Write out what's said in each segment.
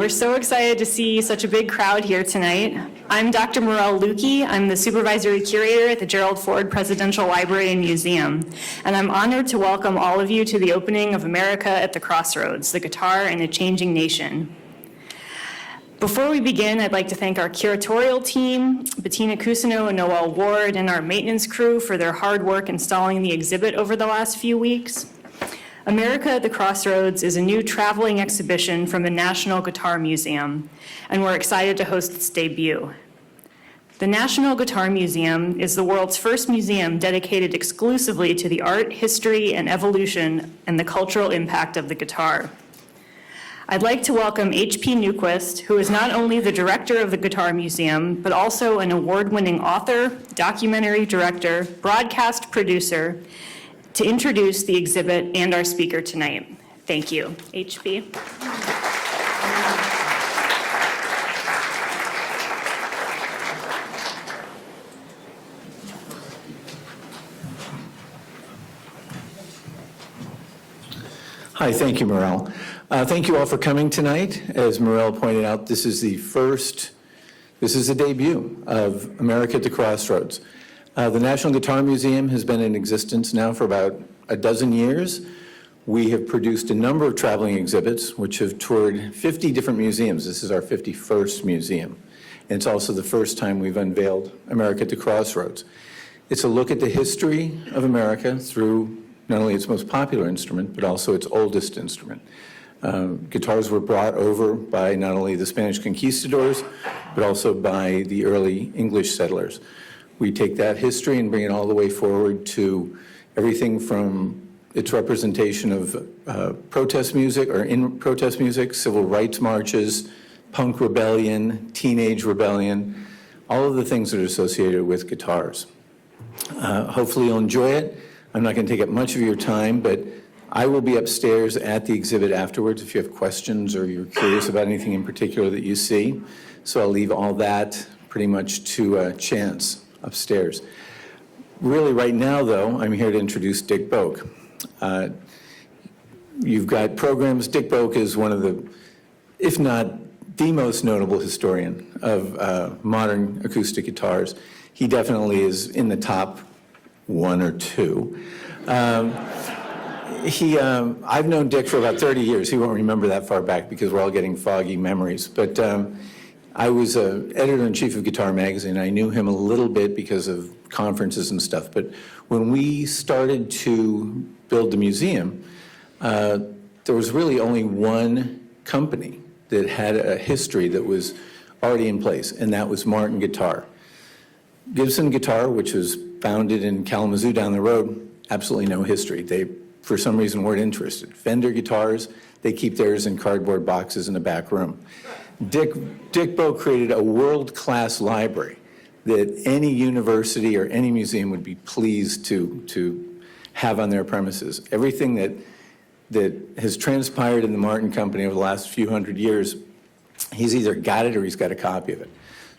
We're so excited to see such a big crowd here tonight. I'm Dr. Morel Lukey. I'm the supervisory curator at the Gerald Ford Presidential Library and Museum, and I'm honored to welcome all of you to the opening of America at the Crossroads, the Guitar in a Changing Nation. Before we begin, I'd like to thank our curatorial team, Bettina Cousineau and Noel Ward, and our maintenance crew for their hard work installing the exhibit over the last few weeks. America at the Crossroads is a new traveling exhibition from the National Guitar Museum, and we're excited to host its debut. The National Guitar Museum is the world's first museum dedicated exclusively to the art, history, and evolution and the cultural impact of the guitar. I'd like to welcome H.P. Newquist, who is not only the director of the Guitar Museum, but also an award-winning author, documentary director, broadcast producer, to introduce the exhibit and our speaker tonight. Thank you. H.P. Hi, thank you, Morel. Thank you all for coming tonight. As Morel pointed out, this is the debut of America at the Crossroads. The National Guitar Museum has been in existence now for about a dozen years. We have produced a number of traveling exhibits, which have toured 50 different museums. This is our 51st museum. And it's also the first time we've unveiled America at the Crossroads. It's a look at the history of America through not only its most popular instrument, but also its oldest instrument. Guitars were brought over by not only the Spanish conquistadors, but also by the early English settlers. We take that history and bring it all the way forward to everything from its representation of protest music, or in protest music, civil rights marches, punk rebellion, teenage rebellion, all of the things that are associated with guitars. Hopefully you'll enjoy it. I'm not going to take up much of your time, but I will be upstairs at the exhibit afterwards if you have questions or you're curious about anything in particular that you see. So I'll leave all that pretty much to chance upstairs. Really, right now, though, I'm here to introduce Dick Boak. You've got programs. Dick Boak is one of the, if not the most notable historian of modern acoustic guitars. He definitely is in the top one or two. I've known Dick for about 30 years. He won't remember that far back because we're all getting foggy memories. But I was editor-in-chief of Guitar Magazine. I knew him a little bit because of conferences and stuff. But when we started to build the museum, there was really only one company that had a history that was already in place, and that was Martin Guitar. Gibson Guitar, which was founded in Kalamazoo down the road, absolutely no history. They, for some reason, weren't interested. Fender guitars, they keep theirs in cardboard boxes in the back room. Dick Boak created a world-class library that any university or any museum would be pleased to have on their premises. Everything that has transpired in the Martin Company over the last few hundred years, he's either got it or he's got a copy of it.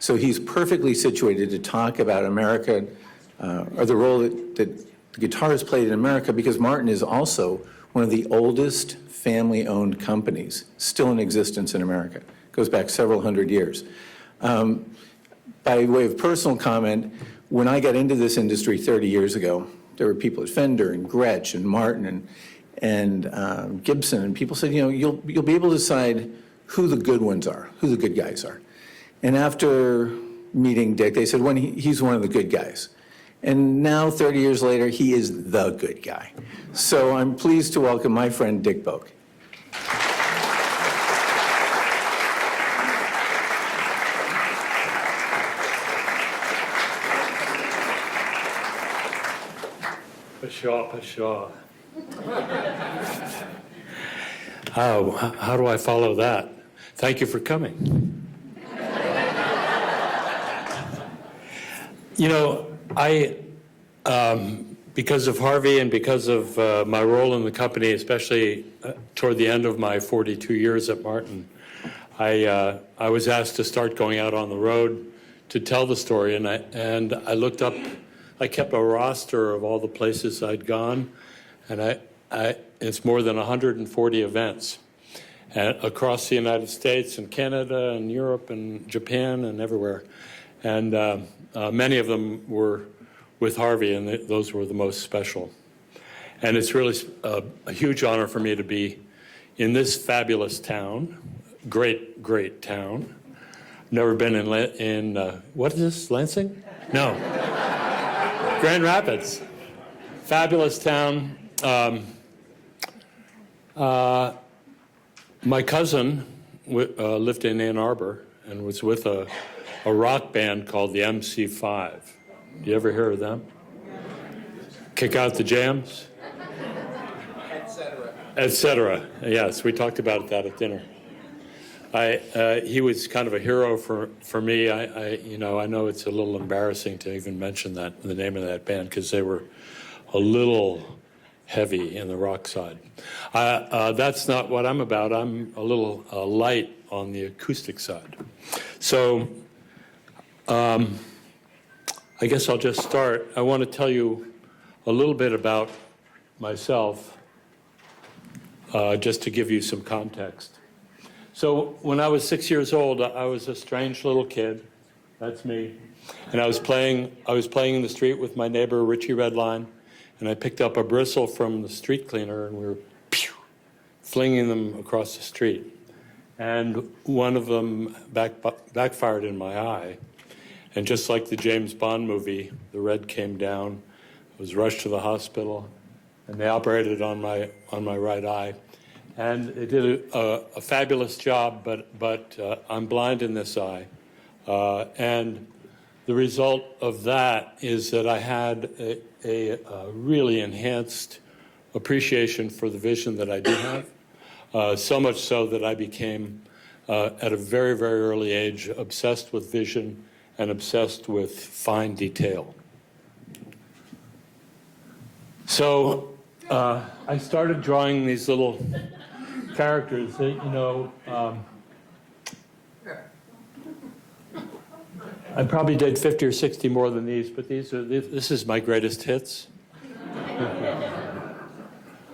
So he's perfectly situated to talk about America, or the role that the guitar has played in America, because Martin is also one of the oldest family-owned companies still in existence in America. It goes back several hundred years. By way of personal comment, when I got into this industry 30 years ago, there were people at Fender and Gretsch and Martin and Gibson, and people said, you know, you'll be able to decide who the good ones are, who the good guys are. And after meeting Dick, they said, well, he's one of the good guys. And now, 30 years later, he is the good guy. So I'm pleased to welcome my friend Dick Boak. Pshaw. How do I follow that? Thank you for coming. You know, because of Harvey and because of my role in the company, especially toward the end of my 42 years at Martin, I was asked to start going out on the road to tell the story, and I looked up. I kept a roster of all the places I'd gone, and it's more than 140 events. across the United States and Canada and Europe and Japan and everywhere. And many of them were with Harvey, and those were the most special. And it's really a huge honor for me to be in this fabulous town, great, great town. Never been in what is this, Lansing? No. Grand Rapids. Fabulous town. My cousin lived in Ann Arbor and was with a rock band called the MC5. Do you ever hear of them? Kick Out the Jams? Et cetera. Yes, we talked about that at dinner. He was kind of a hero for me. I know it's a little embarrassing to even mention that, the name of that band, because they were a little heavy in the rock side. That's not what I'm about. I'm a little light on the acoustic side. So I guess I'll just start. I want to tell you a little bit about myself, just to give you some context. So when I was 6 years old, I was a strange little kid. That's me. And I was playing in the street with my neighbor, Richie Redline, and I picked up a bristle from the street cleaner, and we were flinging them across the street. And one of them backfired in my eye. And just like the James Bond movie, the red came down. I was rushed to the hospital, and they operated on my right eye. And they did a fabulous job, but I'm blind in this eye. And the result of that is that I had a really enhanced appreciation for the vision that I do have, so much so that I became, at a very, very early age, obsessed with vision and obsessed with fine detail. So I started drawing these little characters that, I probably did 50 or 60 more than these, but this is my greatest hits.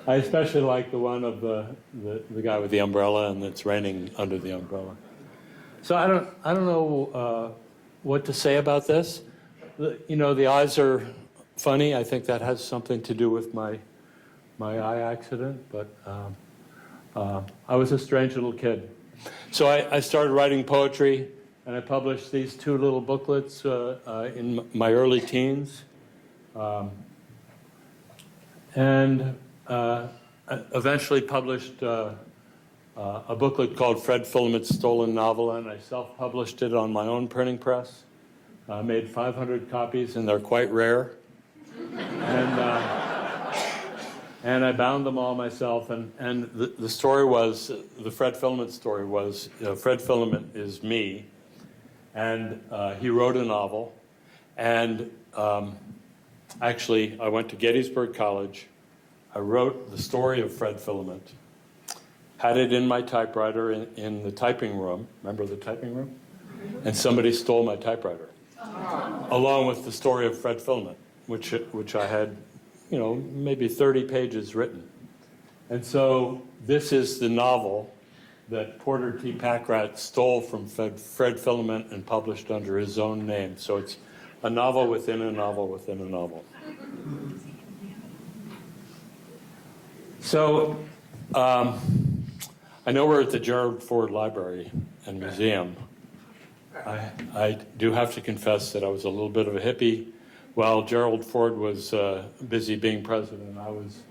I especially like the one of the guy with the umbrella, and it's raining under the umbrella. So I don't know what to say about this. The eyes are funny. I think that has something to do with my eye accident, but I was a strange little kid. So I started writing poetry, and I published these two little booklets in my early teens. And eventually published a booklet called Fred Filament's Stolen Novel, and I self-published it on my own printing press. Made 500 copies, and they're quite rare. And I bound them all myself. And the story was, the Fred Filament story was, Fred Filament is me, and he wrote a novel. And actually, I went to Gettysburg College. I wrote the story of Fred Filament, had it in my typewriter in the typing room. Remember the typing room? And somebody stole my typewriter, along with the story of Fred Filament, which I had, maybe 30 pages written. And so this is the novel that Porter T. Packrat stole from Fred Filament and published under his own name. So it's a novel within a novel within a novel. So I know we're at the Gerald Ford Library and Museum. I do have to confess that I was a little bit of a hippie. While Gerald Ford was busy being president, I was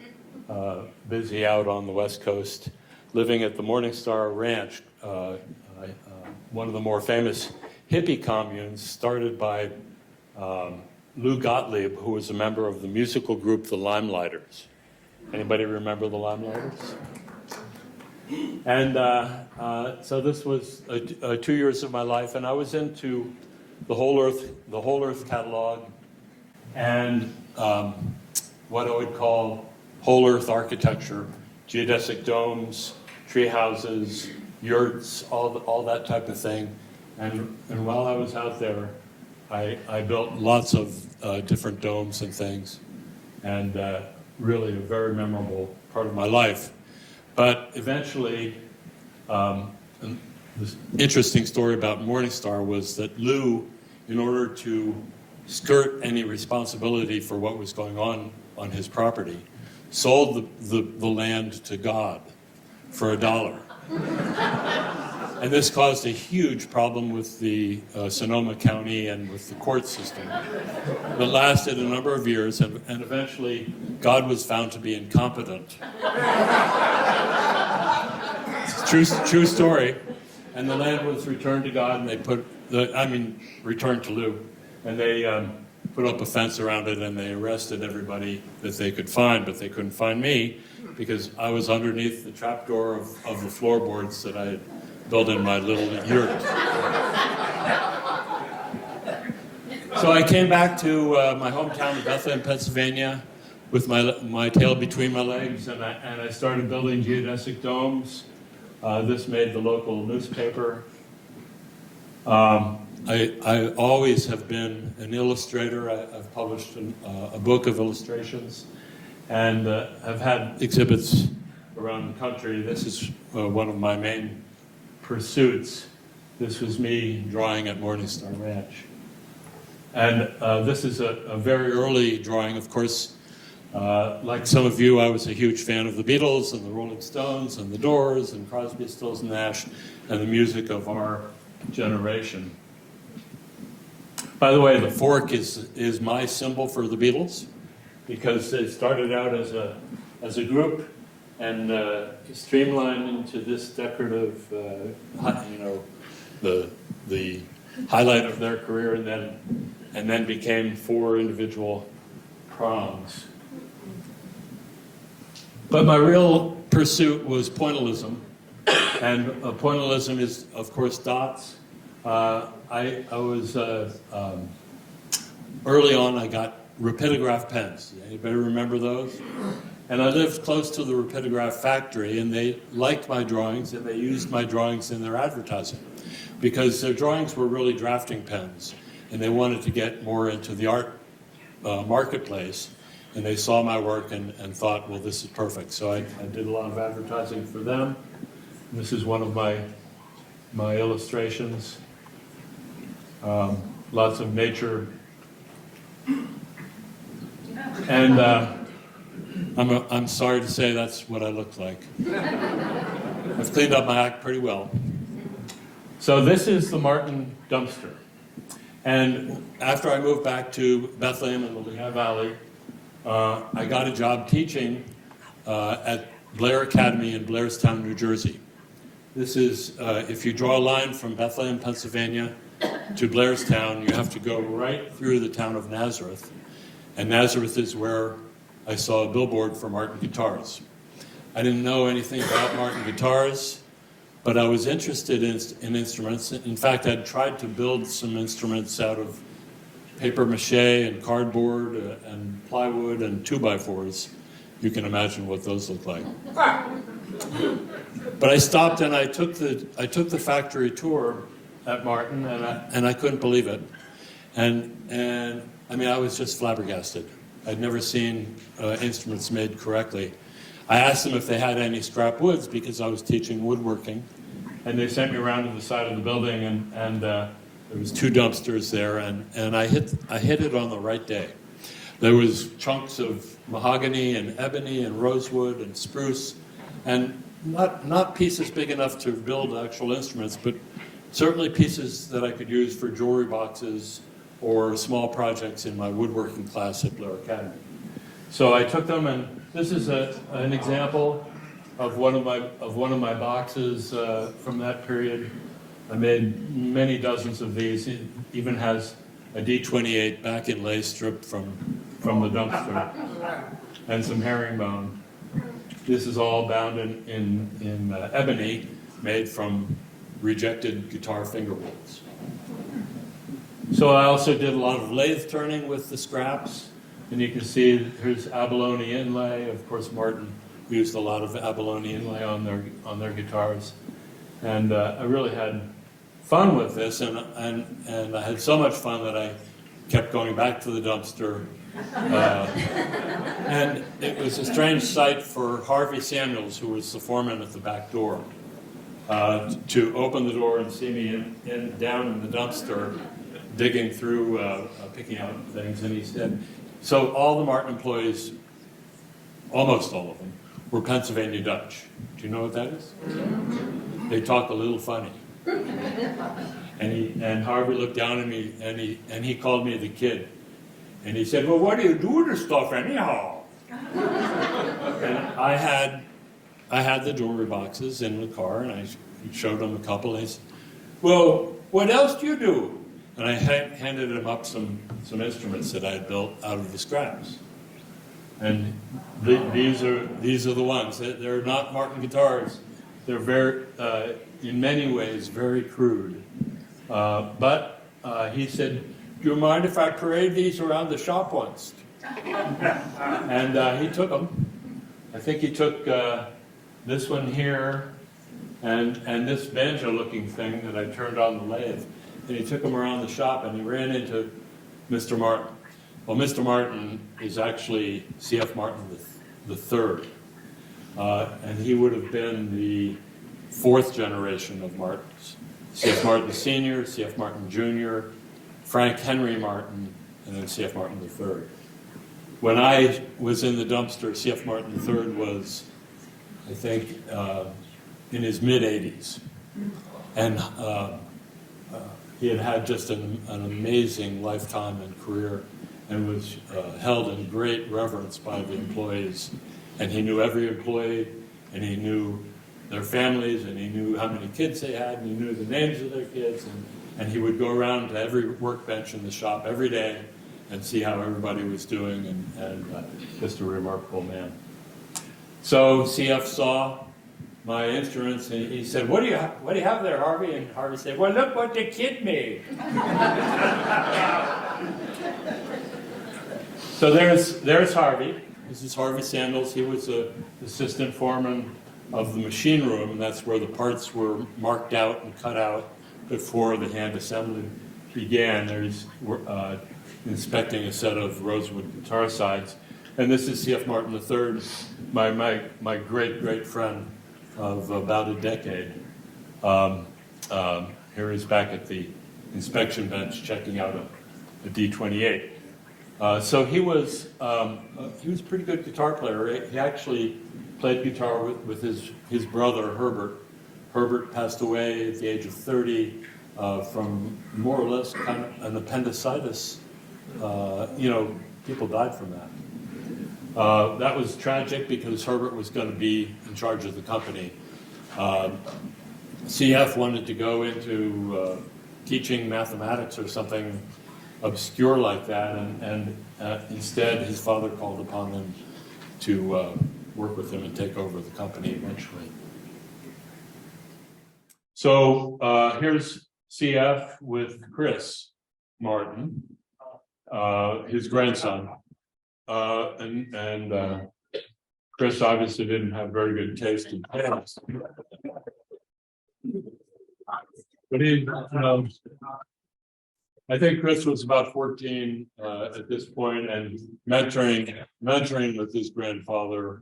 busy out on the West Coast, living at the Morningstar Ranch, one of the more famous hippie communes started by Lou Gottlieb, who was a member of the musical group The Limelighters. Anybody remember The Limelighters? And so this was 2 years of my life, and I was into the Whole Earth catalog, and what I would call whole earth architecture, geodesic domes, tree houses, yurts, all that type of thing. And while I was out there, I built lots of different domes and things, and really a very memorable part of my life. But eventually, And this interesting story about Morningstar was that Lou, in order to skirt any responsibility for what was going on his property, sold the land to God for $1. And this caused a huge problem with the Sonoma County and with the court system. It lasted a number of years, and eventually God was found to be incompetent. It's a true story. And the land was returned to God, and they returned to Lou. And they put up a fence around it, and they arrested everybody that they could find, but they couldn't find me because I was underneath the trapdoor of the floorboards that I had built in my little yurt. So I came back to my hometown of Bethlehem, Pennsylvania, with my tail between my legs, and I started building geodesic domes. This made the local newspaper. I always have been an illustrator. I've published a book of illustrations, and I've had exhibits around the country. This is one of my main pursuits. This was me drawing at Morningstar Ranch. And this is a very early drawing. Of course, like some of you, I was a huge fan of the Beatles and the Rolling Stones and the Doors and Crosby, Stills and Nash and the music of our generation. By the way, the fork is my symbol for the Beatles because they started out as a group and streamlined into this decorative, the highlight of their career, and then became 4 individual prongs. But my real pursuit was pointillism, and pointillism is, of course, dots. I was early on. I got rapidograph pens. Anybody remember those? And I lived close to the rapidograph factory, and they liked my drawings, and they used my drawings in their advertising because their drawings were really drafting pens, and they wanted to get more into the art marketplace. And they saw my work and thought, well, this is perfect. So I did a lot of advertising for them. This is one of my illustrations. Lots of nature. And I'm sorry to say that's what I look like. I've cleaned up my act pretty well. So this is the Martin dumpster. And after I moved back to Bethlehem in the Lehigh Valley, I got a job teaching at Blair Academy in Blairstown, New Jersey. This is, if you draw a line from Bethlehem, Pennsylvania to Blairstown, you have to go right through the town of Nazareth. And Nazareth is where I saw a billboard for Martin Guitars. I didn't know anything about Martin Guitars, but I was interested in instruments. In fact, I'd tried to build some instruments out of paper mache and cardboard and plywood and 2x4s. You can imagine what those look like. But I stopped and I took the factory tour at Martin, and I couldn't believe it. And I mean, I was just flabbergasted. I'd never seen instruments made correctly. I asked them if they had any scrap woods because I was teaching woodworking, and they sent me around to the side of the building, and there was 2 dumpsters there, and I hit it on the right day. There was chunks of mahogany and ebony and rosewood and spruce, and not pieces big enough to build actual instruments, but certainly pieces that I could use for jewelry boxes or small projects in my woodworking class at Blair Academy. So I took them, and this is an example of one of my boxes from that period. I made many dozens of these. It even has a D28 back inlay strip from the dumpster and some herringbone. This is all bound in ebony, made from rejected guitar fingerboards. So I also did a lot of lathe turning with the scraps, and you can see here's abalone inlay. Of course, Martin used a lot of abalone inlay on their guitars, and I really had fun with this, and I had so much fun that I kept going back to the dumpster. And it was a strange sight for Harvey Samuels, who was the foreman at the back door. to open the door and see me down in the dumpster, digging through, picking out things. And he said, so all the Martin employees, almost all of them, were Pennsylvania Dutch. Do you know what that is? They talk a little funny. And Harvey looked down at me and he called me the kid. And he said, well, what do you do with this stuff anyhow? And I had the jewelry boxes in the car, and I showed him a couple. And he said, well, what else do you do? And I handed him up some instruments that I had built out of the scraps. And these are the ones. They're not Martin guitars. They're very, in many ways, very crude. But he said, do you mind if I parade these around the shop once? And he took them. I think he took this one here and this banjo-looking thing that I turned on the lathe. And he took them around the shop, and he ran into Mr. Martin. Well, Mr. Martin is actually C.F. Martin the third. And he would have been the fourth generation of Martins. C.F. Martin Sr., C.F. Martin Jr., Frank Henry Martin, and then C.F. Martin III. When I was in the dumpster, C.F. Martin III was, I think, in his mid-80s. And he had just an amazing lifetime and career, and was held in great reverence by the employees. And he knew every employee, and he knew their families, and he knew how many kids they had, and he knew the names of their kids, and he would go around to every workbench in the shop every day and see how everybody was doing, and just a remarkable man. So CF saw my instruments, and he said, what do you have there, Harvey? And Harvey said, well, look what the kid made. So there's Harvey. This is Harvey Sandals. He was the assistant foreman of the machine room, and that's where the parts were marked out and cut out before the hand assembly began. There's inspecting a set of rosewood guitar sides. And this is C.F. Martin III, my great friend of about a decade. Here he's back at the inspection bench checking out a D28. So he was a pretty good guitar player. He actually played guitar with his brother, Herbert. Herbert passed away at the age of 30 from more or less kind of an appendicitis. People died from that. That was tragic because Herbert was going to be in charge of the company. CF wanted to go into teaching mathematics or something obscure like that, and instead his father called upon him to work with him and take over the company eventually. So here's CF with Chris Martin, his grandson. And Chris obviously didn't have very good taste in pens. But I think Chris was about 14 at this point, and mentoring with his grandfather,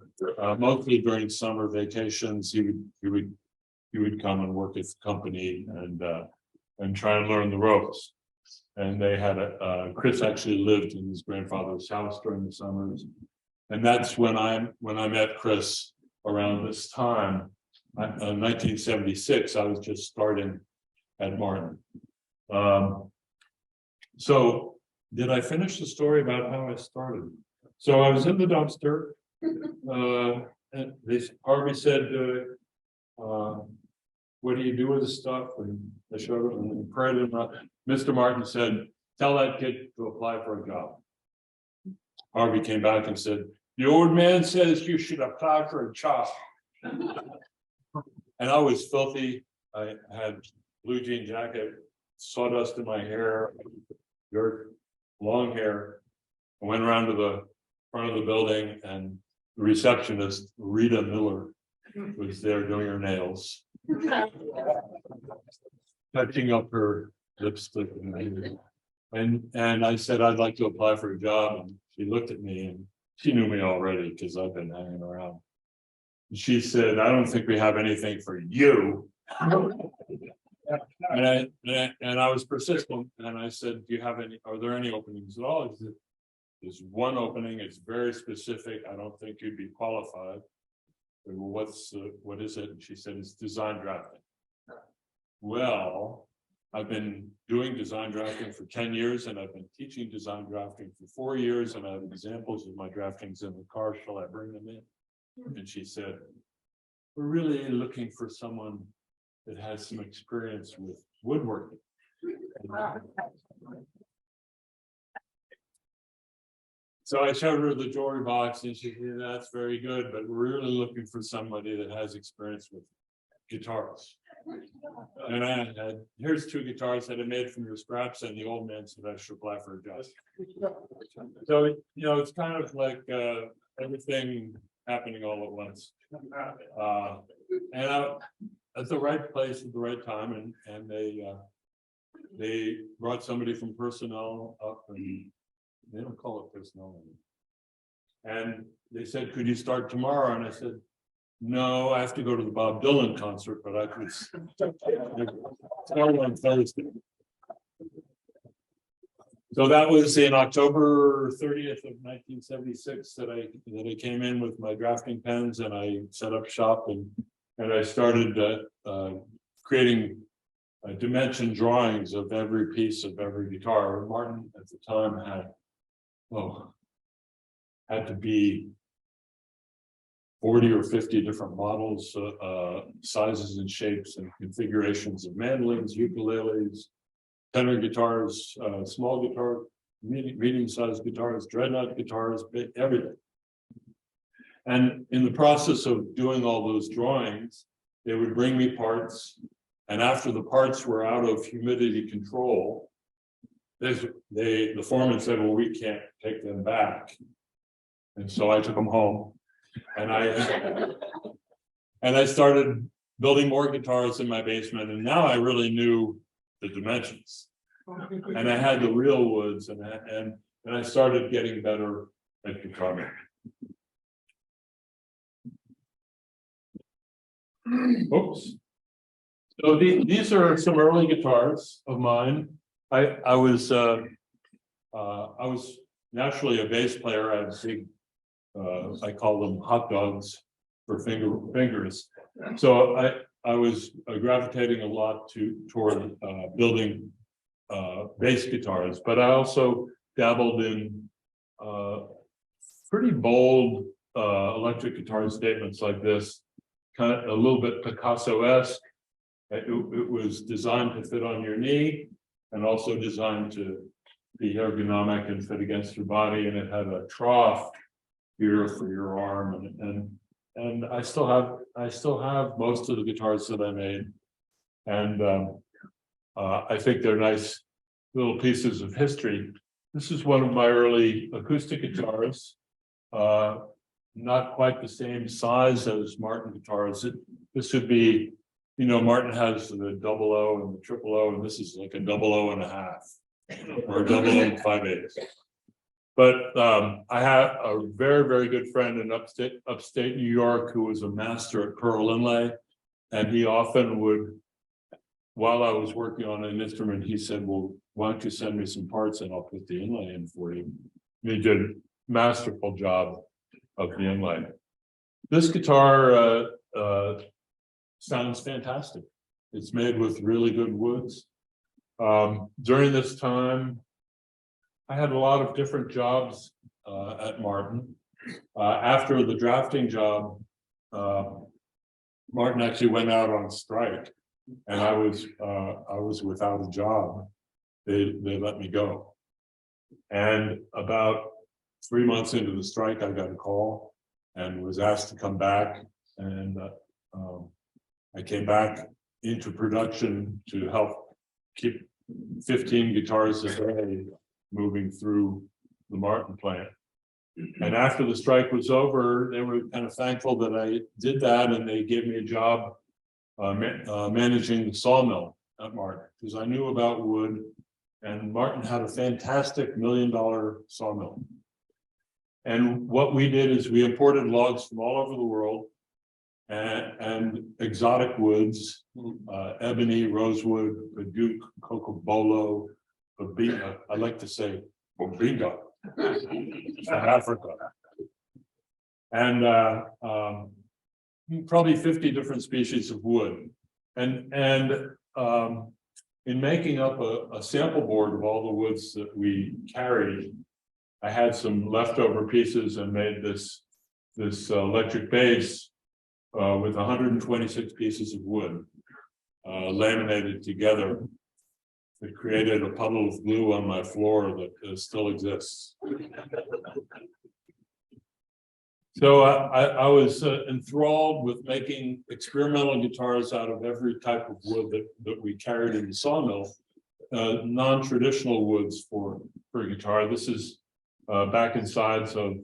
mostly during summer vacations. He would come and work at the company and try and learn the ropes. And they had Chris actually lived in his grandfather's house during the summers, and that's when I met Chris around this time, 1976. I was just starting at Martin. So did I finish the story about how I started? So I was in the dumpster. And Harvey said, what do you do with the stuff? And I showed him and prayed him. Mr. Martin said, tell that kid to apply for a job. Harvey came back and said, the old man says you should apply for a job. And I was filthy. I had blue jean jacket, sawdust in my hair, dirt, long hair. I went around to the front of the building, and the receptionist, Rita Miller, was there doing her nails, touching up her lipstick. And I said, I'd like to apply for a job. And she looked at me, and she knew me already because I've been hanging around. And she said, I don't think we have anything for you. And I was persistent, and I said, "Do you have any? Are there any openings at all?" He said, "There's one opening. It's very specific. I don't think you'd be qualified." I said, "Well, what is it?" And she said, "It's design drafting." Well, I've been doing design drafting for 10 years, and I've been teaching design drafting for 4 years, and I have examples of my draftings in the car. Shall I bring them in? And she said, "We're really looking for someone that has some experience with woodworking." So I showed her the jewelry box, and she said, "That's very good, but we're really looking for somebody that has experience with guitars." And I had, "Here's 2 guitars that I made from your scraps," and the old man said I should apply for a job. So, it's kind of like everything happening all at once. And I, at the right place at the right time, and they brought somebody from personnel up, and they don't call it personnel anymore. And they said, "Could you start tomorrow?" And I said, "No, I have to go to the Bob Dylan concert, but I could start on Thursday." So that was in October 30th of 1976 that I came in with my drafting pens, and I set up shop, and I started creating dimension drawings of every piece of every guitar. Martin at the time had to be 40 or 50 different models, sizes and shapes and configurations of mandolins, ukuleles, tenor guitars, small guitar, medium-sized guitars, dreadnought guitars, everything. And in the process of doing all those drawings, they would bring me parts, and after the parts were out of humidity control, the foreman said, "Well, we can't take them back." And so I took them home, and I started building more guitars in my basement, and now I really knew the dimensions, and I had the real woods, and I started getting better at guitar making. Oops. So these are some early guitars of mine. I was naturally a bass player. I had big, I call them hot dogs for fingers. So I was gravitating a lot toward building bass guitars, but I also dabbled in pretty bold electric guitar statements like this, kind of a little bit Picasso-esque. It was designed to fit on your knee, and also designed to be ergonomic and fit against your body, and it had a trough here for your arm, and I still have most of the guitars that I made, and I think they're nice little pieces of history. This is one of my early acoustic guitars, not quite the same size as Martin guitars. This would be, Martin has the 00 and the 000, and this is like a 00.5 or a 00.58. But I have a very, very good friend in upstate New York who was a master at pearl inlay, and he often would, while I was working on an instrument, he said, "Well, why don't you send me some parts and I'll put the inlay in for you?" And he did a masterful job of the inlay. This guitar sounds fantastic. It's made with really good woods. During this time, I had a lot of different jobs at Martin. After the drafting job, Martin actually went out on strike, and I was without a job. They let me go. And about 3 months into the strike, I got a call and was asked to come back. And I came back into production to help keep 15 guitars a day moving through the Martin plant. And after the strike was over, they were kind of thankful that I did that, and they gave me a job managing the sawmill at Martin, because I knew about wood, and Martin had a fantastic $1 million sawmill. And what we did is we imported logs from all over the world, and exotic woods, ebony, rosewood, baduke, cocobolo, babinga. I like to say babinga from Africa. And probably 50 different species of wood. And in making up a sample board of all the woods that we carried, I had some leftover pieces and made this electric bass with 126 pieces of wood laminated together. It created a puddle of glue on my floor that still exists. So I was enthralled with making experimental guitars out of every type of wood that we carried in the sawmill, non-traditional woods for a guitar. This is back in sides of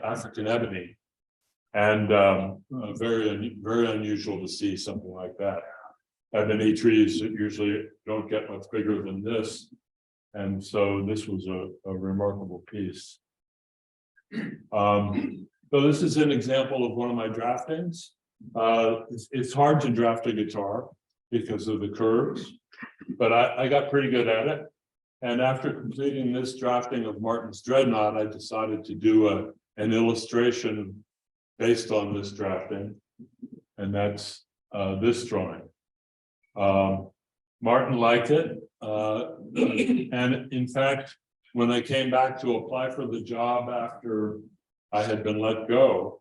African ebony, and very unusual to see something like that. Ebony trees usually don't get much bigger than this, and so this was a remarkable piece. So this is an example of one of my draftings. It's hard to draft a guitar because of the curves, but I got pretty good at it. And after completing this drafting of Martin's Dreadnought, I decided to do an illustration based on this drafting, and that's this drawing. Martin liked it, and in fact, when I came back to apply for the job after I had been let go,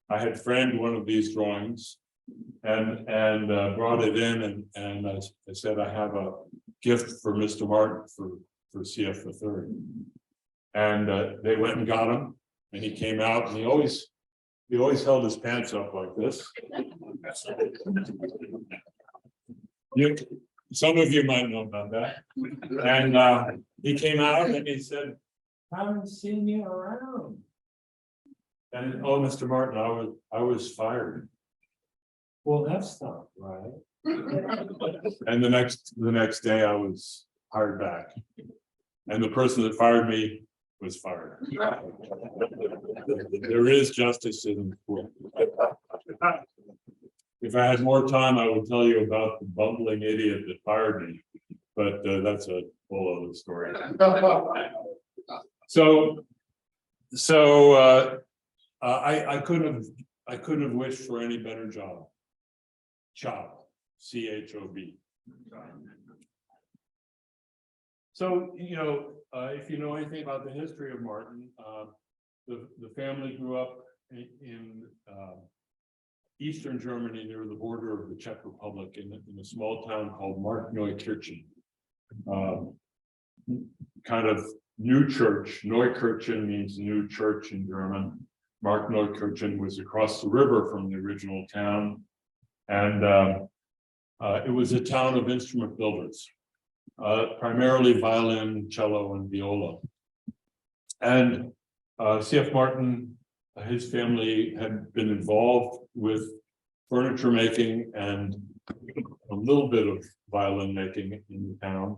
I had framed one of these drawings and brought it in, and I said, I have a gift for Mr. Martin for CF III. And they went and got him, and he came out, and he always held his pants up like this. Some of you might know about that. And he came out and he said, haven't seen you around. And oh, Mr. Martin, I was fired. Well, that's not right. And the next day I was hired back. And the person that fired me was fired. There is justice in the world. If I had more time, I would tell you about the bumbling idiot that fired me, but that's a whole other story. I couldn't have wished for any better job. Chop, C-H-O-B. So, if you know anything about the history of Martin, the family grew up in Eastern Germany near the border of the Czech Republic in a small town called Markneukirchen. Kind of new church. Neukirchen means new church in German. Markneukirchen was across the river from the original town. And it was a town of instrument builders, primarily violin, cello, and viola. And C.F. Martin, his family had been involved with furniture making and a little bit of violin making in the town.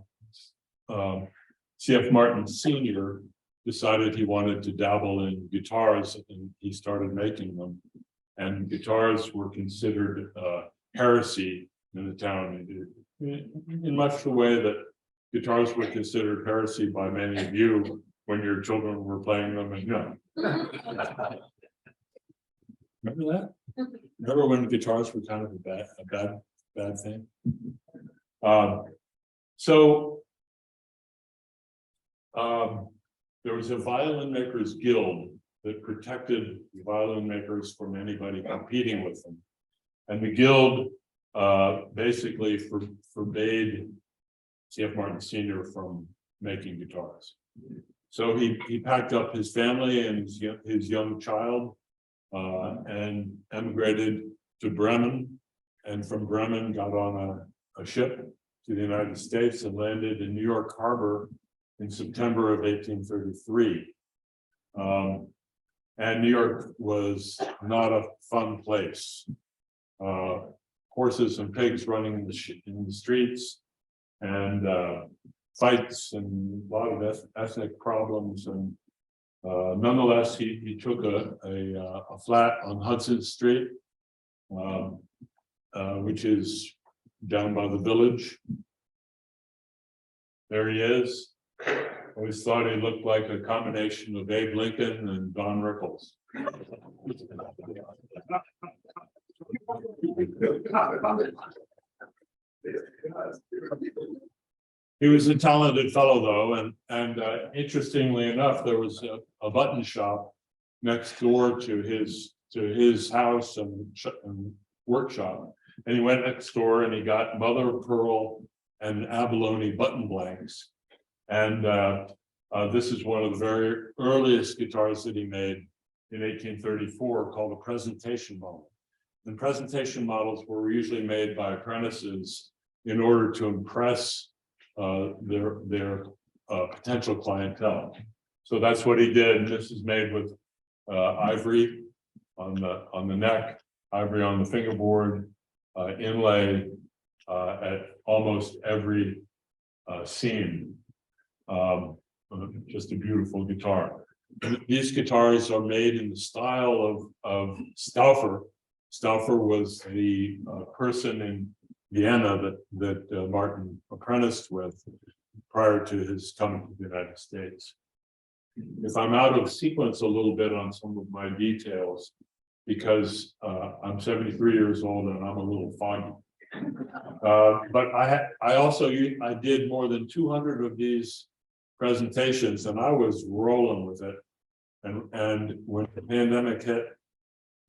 C.F. Martin Sr. decided he wanted to dabble in guitars, and he started making them. And guitars were considered heresy in the town, in much the way that guitars were considered heresy by many of you when your children were playing them. And remember that? Remember when guitars were kind of a bad thing? There was a violin makers guild that protected violin makers from anybody competing with them. And the guild basically forbade C.F. Martin Sr. from making guitars. So he packed up his family and his young child and emigrated to Bremen. And from Bremen got on a ship to the United States and landed in New York Harbor in September of 1833. And New York was not a fun place. Horses and pigs running in the streets, and fights and a lot of ethnic problems. And nonetheless, he took a flat on Hudson Street which is down by the village. There he is. Always thought he looked like a combination of Abe Lincoln and Don Rickles. He was a talented fellow, though, and interestingly enough, there was a button shop next door to his house and workshop, and he went next door and he got mother of pearl and abalone button blanks, and this is one of the very earliest guitars that he made in 1834, called a presentation model. And presentation models were usually made by apprentices in order to impress their potential clientele. So that's what he did. This is made with ivory on the neck, ivory on the fingerboard, inlay at almost every seam. Just a beautiful guitar. And these guitars are made in the style of Stauffer. Stauffer was the person in Vienna that Martin apprenticed with prior to his coming to the United States. If I'm out of sequence a little bit on some of my details, because I'm 73 years old and I'm a little foggy. But I did more than 200 of these presentations, and I was rolling with it. And when the pandemic hit,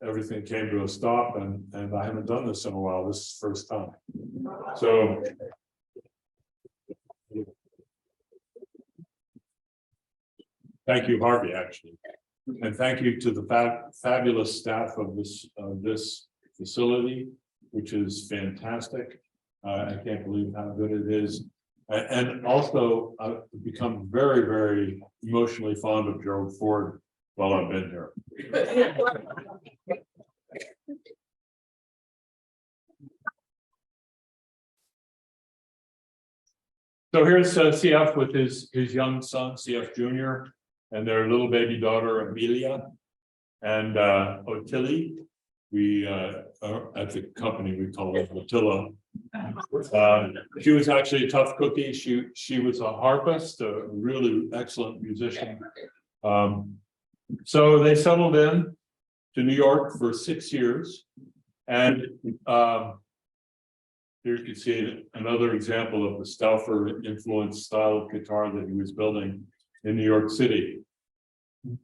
everything came to a stop, and I haven't done this in a while. This is the first time. So thank you, Harvey, actually. And thank you to the fabulous staff of this facility, which is fantastic. I can't believe how good it is. And also, I've become very, very emotionally fond of Gerald Ford while I've been here. So here's CF with his young son, CF Jr., and their little baby daughter, Amelia, and Ottilie. We at the company, we call her Attila. She was actually a tough cookie. She was a harpist, a really excellent musician. So they settled in to New York for 6 years, and here you can see another example of the Stauffer influenced style of guitar that he was building in New York City.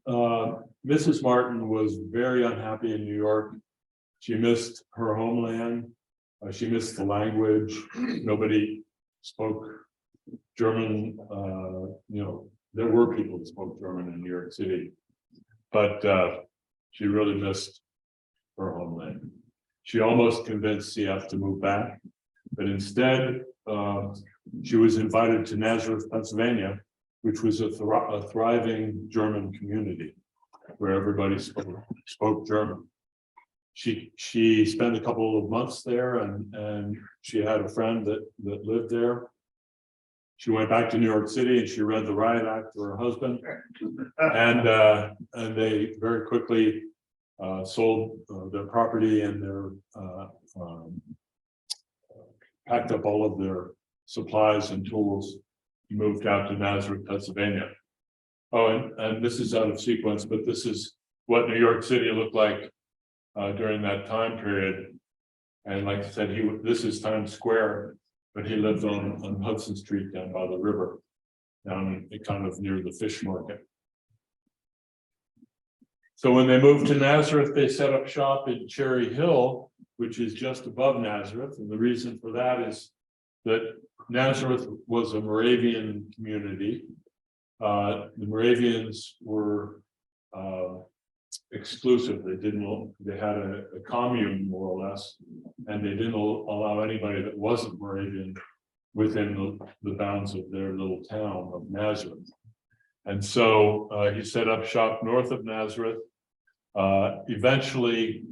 Mrs. Martin was very unhappy in New York. She missed her homeland. She missed the language. Nobody spoke German. There were people that spoke German in New York City, but she really missed her homeland. She almost convinced CF to move back, but instead she was invited to Nazareth, Pennsylvania, which was a thriving German community where everybody spoke German. She spent a couple of months there, and she had a friend that lived there. She went back to New York City and she read the riot act to her husband, and they very quickly sold their property and their packed up all of their supplies and tools, moved out to Nazareth, Pennsylvania. Oh, and this is out of sequence, but this is what New York City looked like during that time period. And like I said, this is Times Square, but he lived on Hudson Street down by the river, down kind of near the fish market. So when they moved to Nazareth, they set up shop in Cherry Hill, which is just above Nazareth. And the reason for that is that Nazareth was a Moravian community. The Moravians were exclusive. They had a commune more or less, and they didn't allow anybody that wasn't Moravian within the bounds of their little town of Nazareth. And so he set up shop north of Nazareth. Eventually,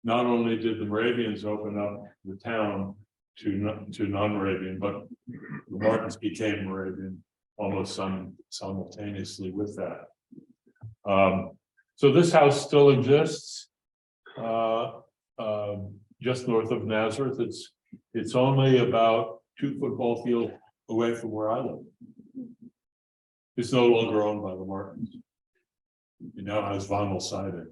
not only did the Moravians open up the town to non-Moravian, but the Martins became Moravian almost simultaneously with that. So this house still exists. just north of Nazareth. It's only about 2 football fields away from where I live. It's no longer owned by the Martins. It now has vinyl siding.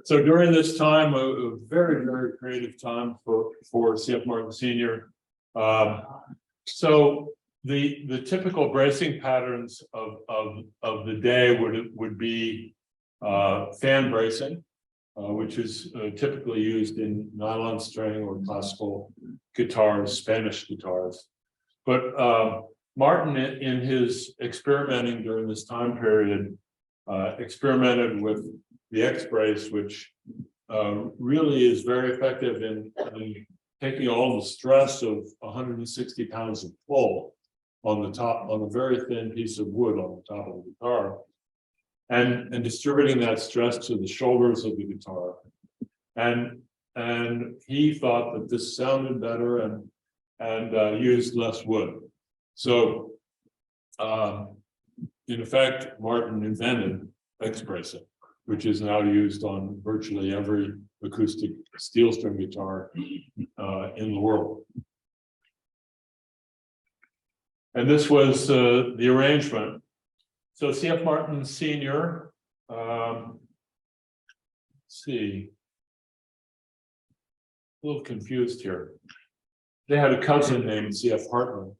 So during this time, a very, very creative time for C.F. Martin Sr. So the typical bracing patterns of the day would be fan bracing, which is typically used in nylon string or classical guitars, Spanish guitars. But Martin, in his experimenting during this time period, experimented with the X-brace, which really is very effective in taking all the stress of 160 pounds of pull on the top, on a very thin piece of wood on the top of the guitar, and distributing that stress to the shoulders of the guitar. And he thought that this sounded better and used less wood. So in effect, Martin invented X-bracing, which is now used on virtually every acoustic steel string guitar in the world. And this was the arrangement. So C.F. Martin Sr., let's see, a little confused here. They had a cousin named C.F. Hartman.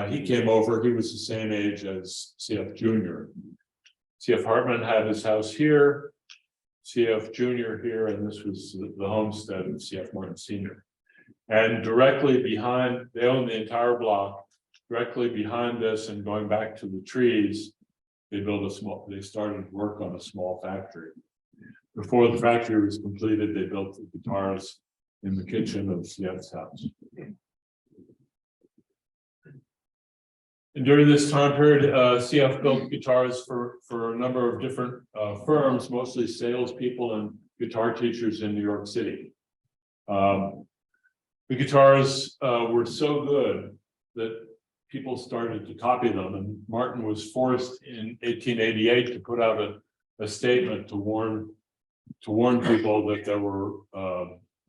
He came over, he was the same age as C.F. Jr. C.F. Hartman had his house here, C.F. Jr. here, and this was the homestead of C.F. Martin Sr. And directly behind, they owned the entire block. Directly behind this and going back to the trees, they started work on a small factory. Before the factory was completed, they built the guitars in the kitchen of C.F.'s house. And during this time period, C.F. built guitars for a number of different firms, mostly salespeople and guitar teachers in New York City. The guitars were so good that people started to copy them, and Martin was forced in 1888 to put out a statement to warn people that there were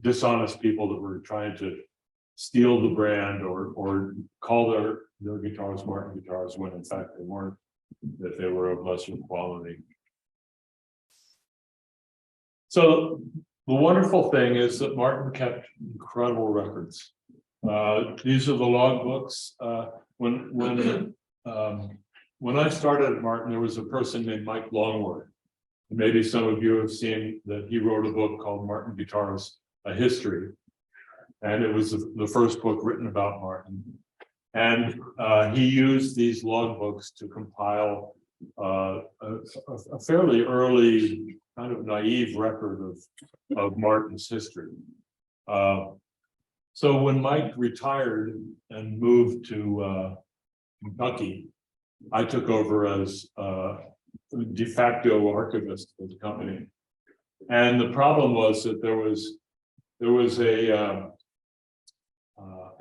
dishonest people that were trying to steal the brand or call their guitars Martin guitars when in fact they weren't, that they were of lesser quality. So the wonderful thing is that Martin kept incredible records. These are the log books. When I started at Martin, there was a person named Mike Longworth. Maybe some of you have seen that he wrote a book called Martin Guitars, A History. And it was the first book written about Martin. And he used these log books to compile a fairly early, kind of naive record of Martin's history. So when Mike retired and moved to Kentucky, I took over as de facto archivist for the company. And the problem was that there was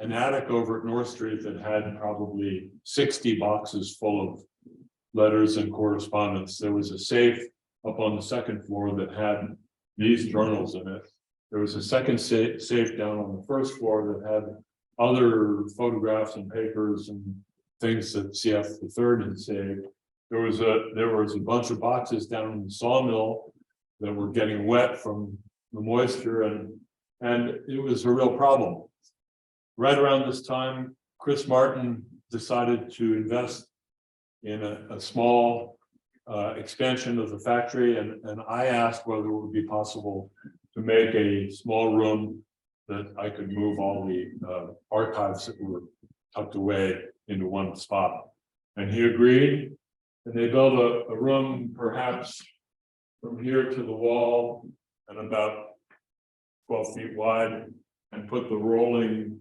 an attic over at North Street that had probably 60 boxes full of letters and correspondence. There was a safe up on the second floor that had these journals in it. There was a second safe down on the first floor that had other photographs and papers and things that CF the Third had saved. There was a bunch of boxes down in the sawmill that were getting wet from the moisture, and it was a real problem. Right around this time, Chris Martin decided to invest in a small expansion of the factory, and I asked whether it would be possible to make a small room that I could move all the archives that were tucked away into one spot. And he agreed, and they built a room perhaps from here to the wall and about 12 feet wide, and put the rolling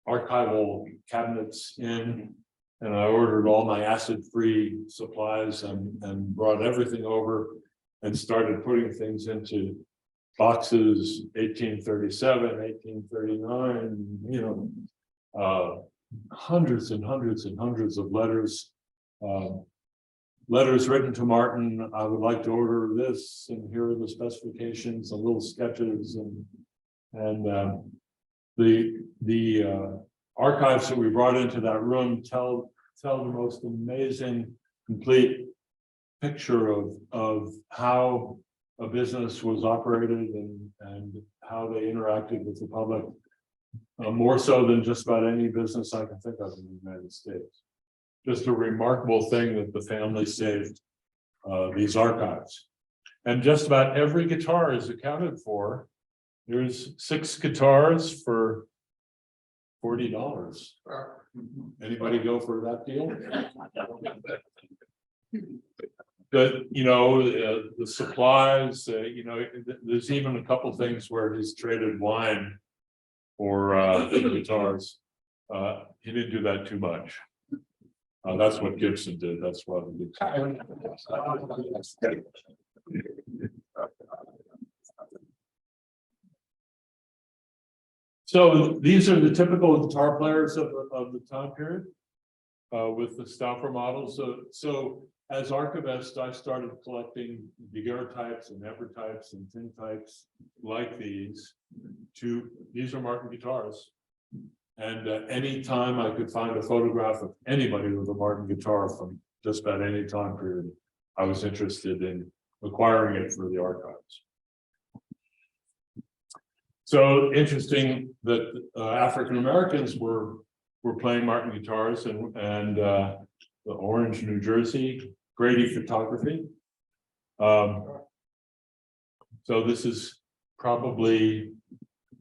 archival cabinets in. And I ordered all my acid-free supplies and brought everything over and started putting things into boxes, 1837, 1839, you know, hundreds and hundreds and hundreds of letters. letters written to Martin, I would like to order this, and here are the specifications, and little sketches, and the archives that we brought into that room tell the most amazing, complete picture of how a business was operated and how they interacted with the public, more so than just about any business I can think of in the United States. Just a remarkable thing that the family saved these archives. And just about every guitar is accounted for. There's 6 guitars for $40. Anybody go for that deal? The supplies, there's even a couple things where he's traded wine for guitars. He didn't do that too much. That's what Gibson did. That's what Gibson did. So these are the typical guitar players of the time period with the Stauffer models. So as archivist, I started collecting daguerreotypes and types and tintypes like these. These are Martin guitars. And any time I could find a photograph of anybody with a Martin guitar from just about any time period, I was interested in acquiring it for the archives. So interesting that African Americans were playing Martin guitars, and the Orange, New Jersey, Grady Photography. So this is probably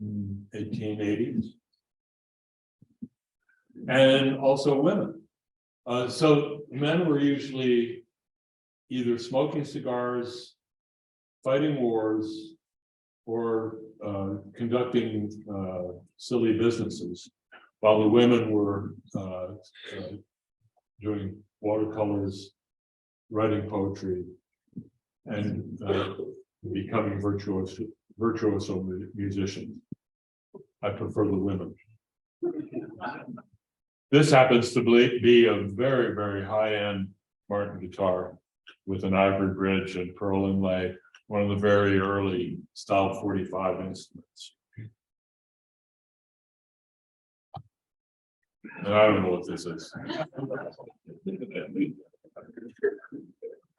1880s. And also women. So men were usually either smoking cigars, fighting wars, or conducting silly businesses, while the women were doing watercolors, writing poetry, and becoming virtuoso musicians. I prefer the women. This happens to be a very, very high-end Martin guitar with an ivory bridge and pearl inlay, one of the very early style 45 instruments. And I don't know what this is.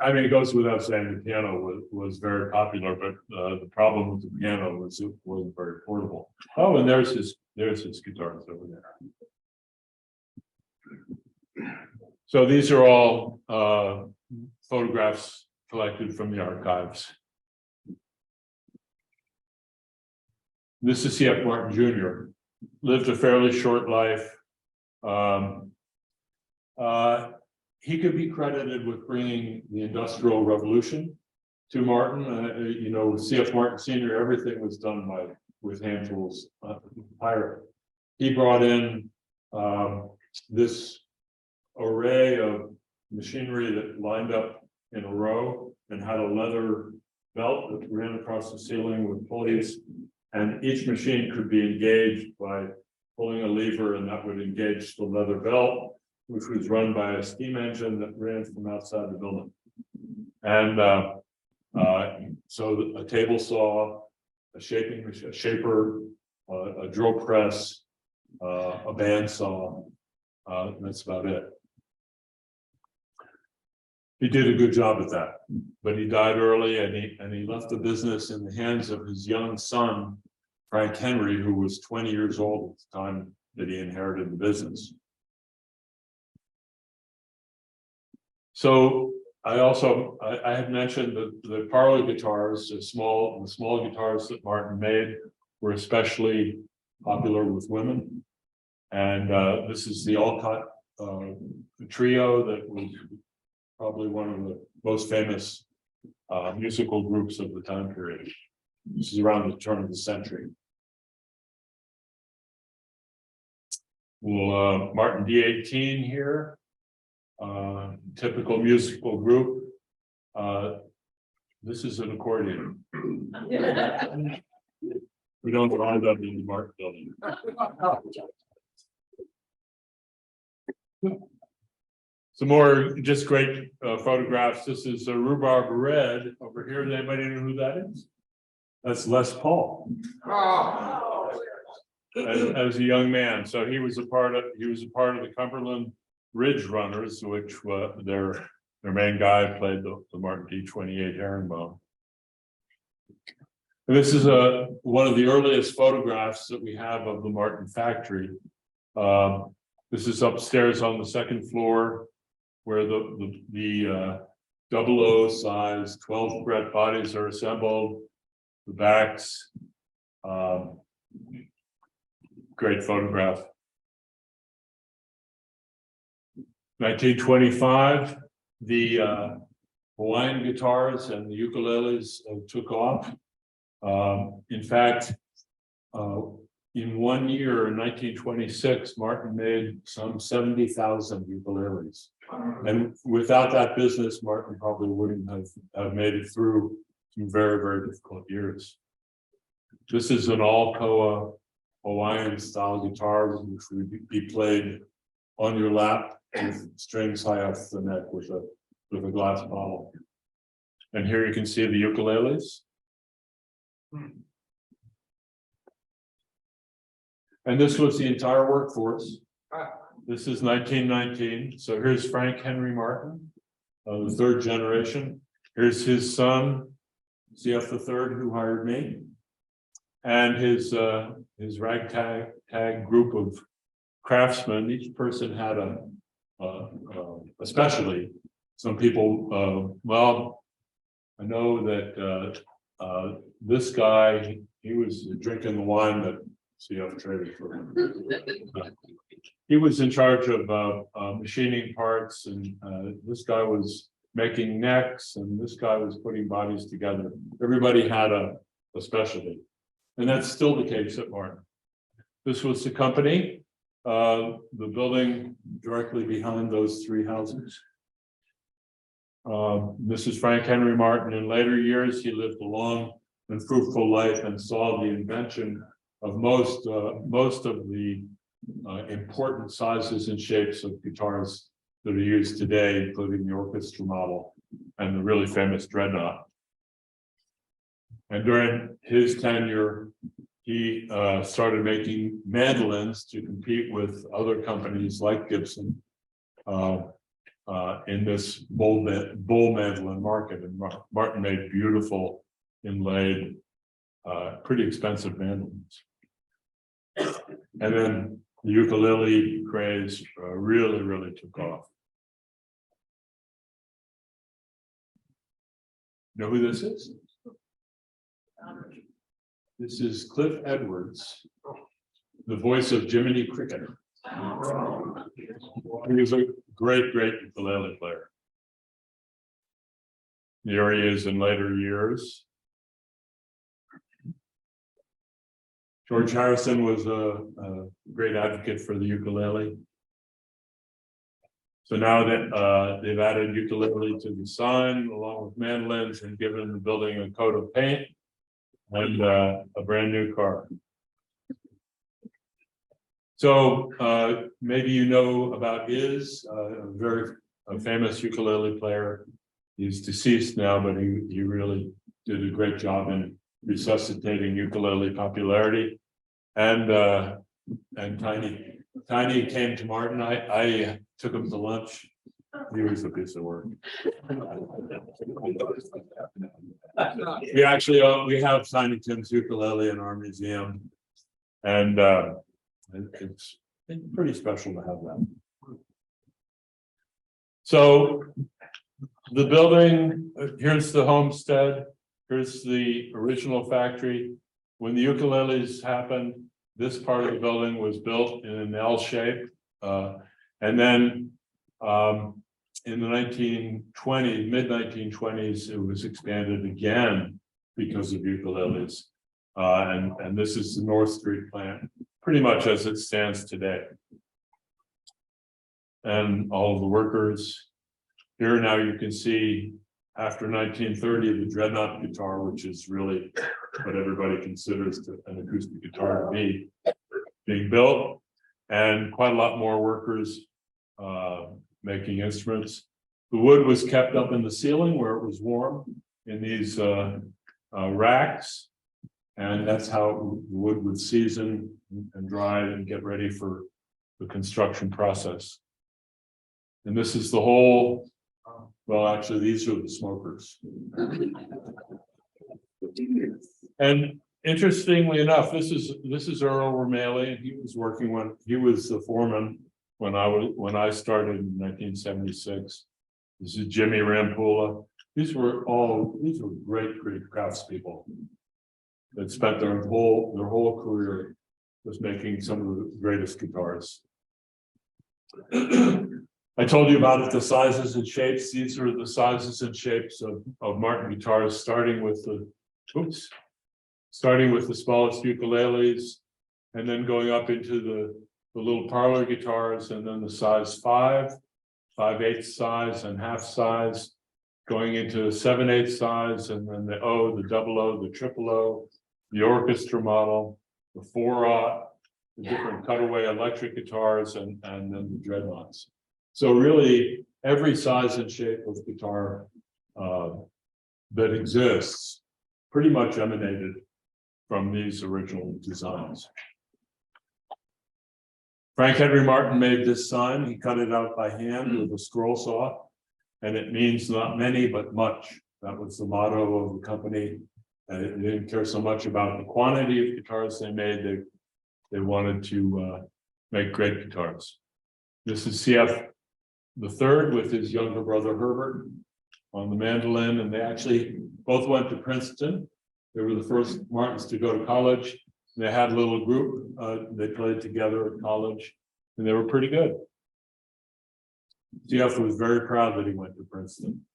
I mean, it goes without saying the piano was very popular, but the problem with the piano was it wasn't very portable. Oh, and there's his guitars over there. So these are all photographs collected from the archives. This is C.F. Martin Jr. Lived a fairly short life. He could be credited with bringing the Industrial Revolution to Martin. With C.F. Martin Sr., everything was done with hand tools. He brought in this array of machinery that lined up in a row and had a leather belt that ran across the ceiling with pulleys, and each machine could be engaged by pulling a lever, and that would engage the leather belt, which was run by a steam engine that ran from outside the building. And so a table saw, a shaper, a drill press, a bandsaw, that's about it. He did a good job at that, but he died early, and he left the business in the hands of his young son, Frank Henry, who was 20 years old at the time that he inherited the business. So I had mentioned that the parlor guitars, the small guitars that Martin made, were especially popular with women. And this is the Alcott trio that was probably one of the most famous musical groups of the time period. This is around the turn of the century. Well, Martin D18 here, typical musical group. This is an accordion. We don't find that in the Martin building. Some more just great photographs. This is a rhubarb red over here. Does anybody know who that is? That's Les Paul. As a young man, so he was a part of the Cumberland Ridge Runners, which their main guy played the Martin D-28 herringbone. And this is one of the earliest photographs that we have of the Martin factory. This is upstairs on the second floor, where the 00 size 12 fret bodies are assembled, the backs. Great photograph. 1925, the Hawaiian guitars and the ukuleles took off. In fact, in 1 year, in 1926, Martin made some 70,000 ukuleles. And without that business, Martin probably wouldn't have made it through some very, very difficult years. This is an Alcoa Hawaiian style guitar, which would be played on your lap with strings high up the neck with a glass bottle. And here you can see the ukuleles. And this was the entire workforce. This is 1919. So here's Frank Henry Martin, the third generation. Here's his son, CF the third, who hired me, and his ragtag group of craftsmen. Each person had especially some people. Well, I know that this guy, he was drinking the wine that CF traded for him. He was in charge of machining parts, and this guy was making necks, and this guy was putting bodies together. Everybody had a specialty, and that's still the case at Martin. This was the company, the building directly behind those three houses. This is Frank Henry Martin. In later years, he lived a long and fruitful life and saw the invention of most of the important sizes and shapes of guitars that are used today, including the orchestra model and the really famous dreadnought. And during his tenure, he started making mandolins to compete with other companies like Gibson in this bowl mandolin market. And Martin made beautiful, inlaid, pretty expensive mandolins. And then the ukulele craze really, really took off. You know who this is? This is Cliff Edwards, the voice of Jiminy Cricket. He was a great, great ukulele player. Here he is in later years. George Harrison was a great advocate for the ukulele. So now that they've added ukulele to the sign, along with mandolins, and given the building a coat of paint and a brand new car. So maybe you know about Iz, a very famous ukulele player. He's deceased now, but he really did a great job in resuscitating ukulele popularity. And Tiny came to Martin. I took him to lunch. He was a piece of work. We actually we have Tiny Tim's ukulele in our museum, and it's pretty special to have that. So the building, here's the homestead. Here's the original factory. When the ukuleles happened, this part of the building was built in an L shape. And then in the mid-1920s, it was expanded again because of ukuleles. And this is the North Street plant, pretty much as it stands today. And all of the workers. Here now you can see after 1930, the dreadnought guitar, which is really what everybody considers an acoustic guitar to be, being built, and quite a lot more workers making instruments. The wood was kept up in the ceiling where it was warm in these racks. And that's how the wood would season and dry and get ready for the construction process. And this is the whole, well, actually, these are the smokers. And interestingly enough, this is Earl O'Malley, and he was working when he was the foreman when I started in 1976. This is Jimmy Rampula. These were great craftspeople that spent their whole career just making some of the greatest guitars. I told you about it, the sizes and shapes. These are the sizes and shapes of Martin guitars, starting with the smallest ukuleles, and then going up into the little parlor guitars, and then the size 5/8 size, and half size, going into 7/8 size, and then the O, the double O, the triple O, the orchestra model, the 4/0, the different cutaway electric guitars, and then the dreadnoughts. So really, every size and shape of guitar that exists pretty much emanated from these original designs. Frank Henry Martin made this sign. He cut it out by hand with a scroll saw, and it means not many, but much. That was the motto of the company. They didn't care so much about the quantity of guitars they made. They wanted to make great guitars. This is CF the third with his younger brother Herbert on the mandolin, and they actually both went to Princeton. They were the first Martins to go to college. They had a little group. They played together at college, and they were pretty good. CF was very proud that he went to Princeton.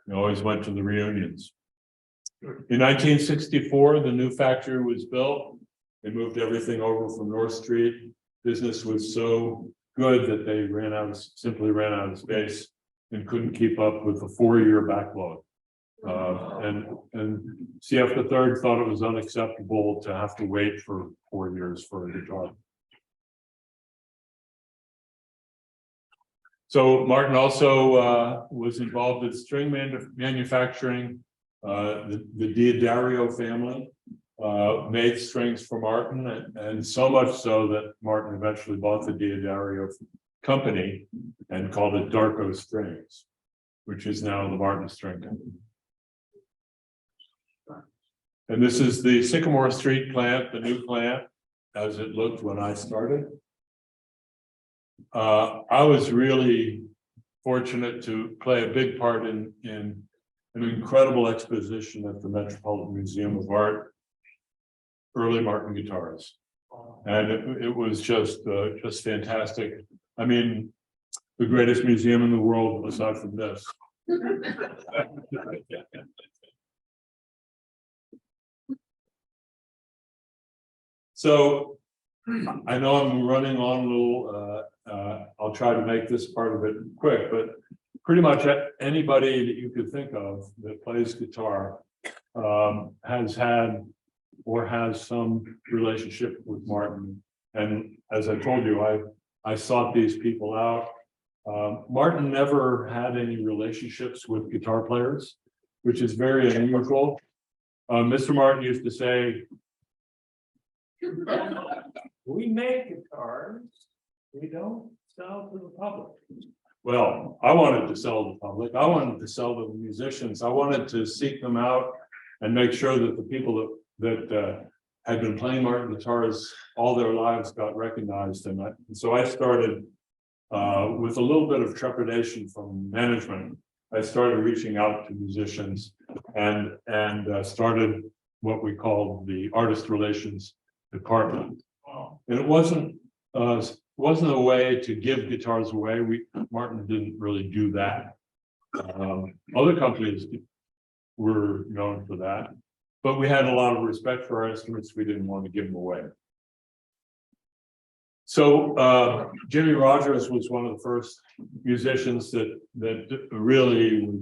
He always went to the reunions. In 1964, the new factory was built. They moved everything over from North Street. Business was so good that they simply ran out of space and couldn't keep up with the 4-year backlog. And CF the third thought it was unacceptable to have to wait for 4 years for a guitar. So Martin also was involved in string manufacturing. The Diodario family made strings for Martin, and so much so that Martin eventually bought the Diodario company and called it Darko Strings, which is now the Martin String Company. And this is the Sycamore Street plant, the new plant, as it looked when I started. I was really fortunate to play a big part in an incredible exposition at the Metropolitan Museum of Art, early Martin guitars. And it was just fantastic. I mean, the greatest museum in the world aside from this. So I know I'm running on a little, I'll try to make this part of it quick, but pretty much anybody that you could think of that plays guitar has had or has some relationship with Martin. And as I told you, I sought these people out. Martin never had any relationships with guitar players, which is very unusual. Mr. Martin used to say, "We make guitars, we don't sell to the public." Well, I wanted to sell to the public. I wanted to sell to the musicians. I wanted to seek them out and make sure that the people that had been playing Martin guitars all their lives got recognized. And so I started with a little bit of trepidation from management. I started reaching out to musicians and started what we called the artist relations department. And it wasn't a way to give guitars away. Martin didn't really do that. Other companies were known for that, but we had a lot of respect for our instruments. We didn't want to give them away. So Jimmy Rogers was one of the first musicians that really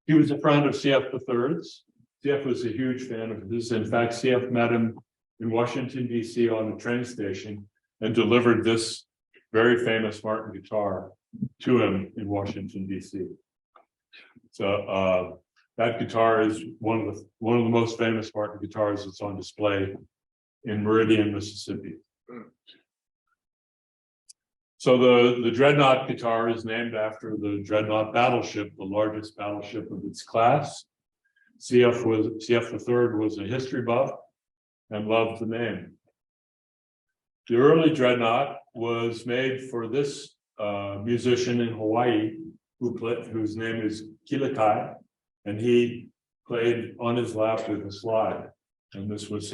he was a friend of CF the Third's. CF was a huge fan of his. In fact, CF met him in Washington, D.C. on a train station and delivered this very famous Martin guitar to him in Washington, D.C. So that guitar is one of the most famous Martin guitars that's on display in Meridian, Mississippi. So the Dreadnought guitar is named after the Dreadnought battleship, the largest battleship of its class. CF III was a history buff and loved the name. The early Dreadnought was made for this musician in Hawaii whose name is Kilakai, and he played on his lap with a slide. And this was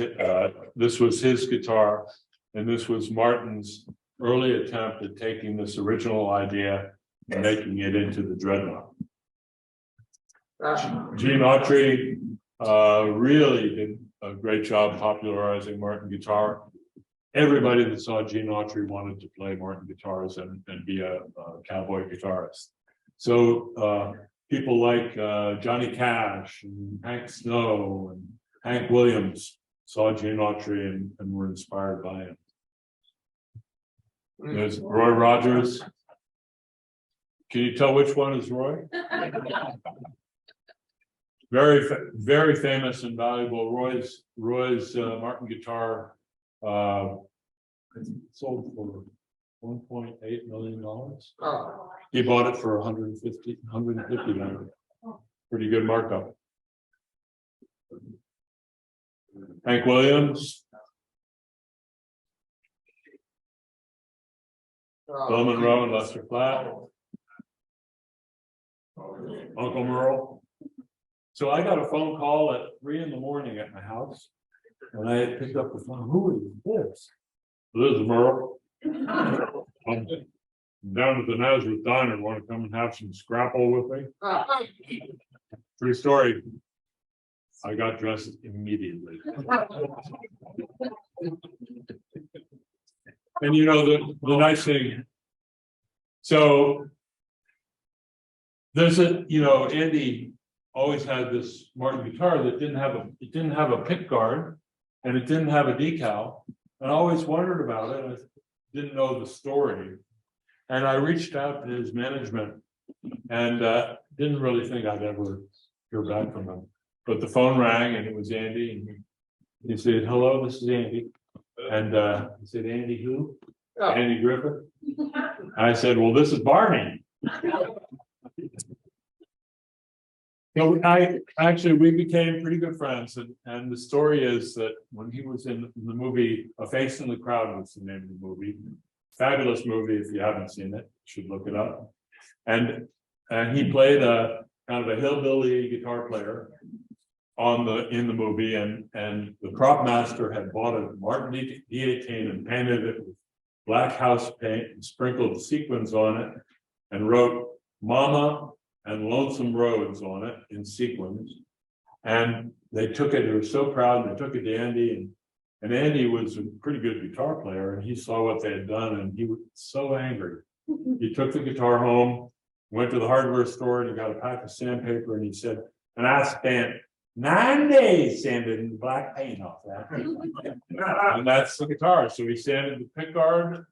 his guitar, and this was Martin's early attempt at taking this original idea and making it into the Dreadnought. Gene Autry really did a great job popularizing Martin guitar. Everybody that saw Gene Autry wanted to play Martin guitars and be a cowboy guitarist. So people like Johnny Cash and Hank Snow and Hank Williams saw Gene Autry and were inspired by him. There's Roy Rogers. Can you tell which one is Roy? Very famous and valuable. Roy's Martin guitar sold for $1.8 million. He bought it for $150 million. Pretty good markup. Hank Williams. Bill Monroe and Lester Flatt. Uncle Merle. So I got a phone call at 3 in the morning at my house, and I picked up the phone. Who is this? This is Merle. I'm down at the Nazareth Diner. Want to come and have some scrapple with me? True story. I got dressed immediately. And you know, the nice thing, so there's Andy always had this Martin guitar that didn't have a pick guard, and it didn't have a decal. And I always wondered about it. I didn't know the story. And I reached out to his management and didn't really think I'd ever hear back from him. But the phone rang and it was Andy. And he said, "Hello, this is Andy." And he said, "Andy who?" Oh. "Andy Griffith." And I said, "Well, this is Barney." So we became pretty good friends, and the story is that when he was in the movie A Face in the Crowd was the name of the movie, fabulous movie. If you haven't seen it, you should look it up. And he played a kind of a hillbilly guitar player in the movie, and the prop master had bought a Martin D18 and painted it with black house paint and sprinkled sequins on it, and wrote "Mama" and "Lonesome Roads" on it in sequins. And they took it, they were so proud, and they took it to Andy, and Andy was a pretty good guitar player, and he saw what they had done, and he was so angry. He took the guitar home, went to the hardware store, and he got a pack of sandpaper, and he said, "And I spent 9 days sanding black paint off that." And that's the guitar. So he sanded the pick guard,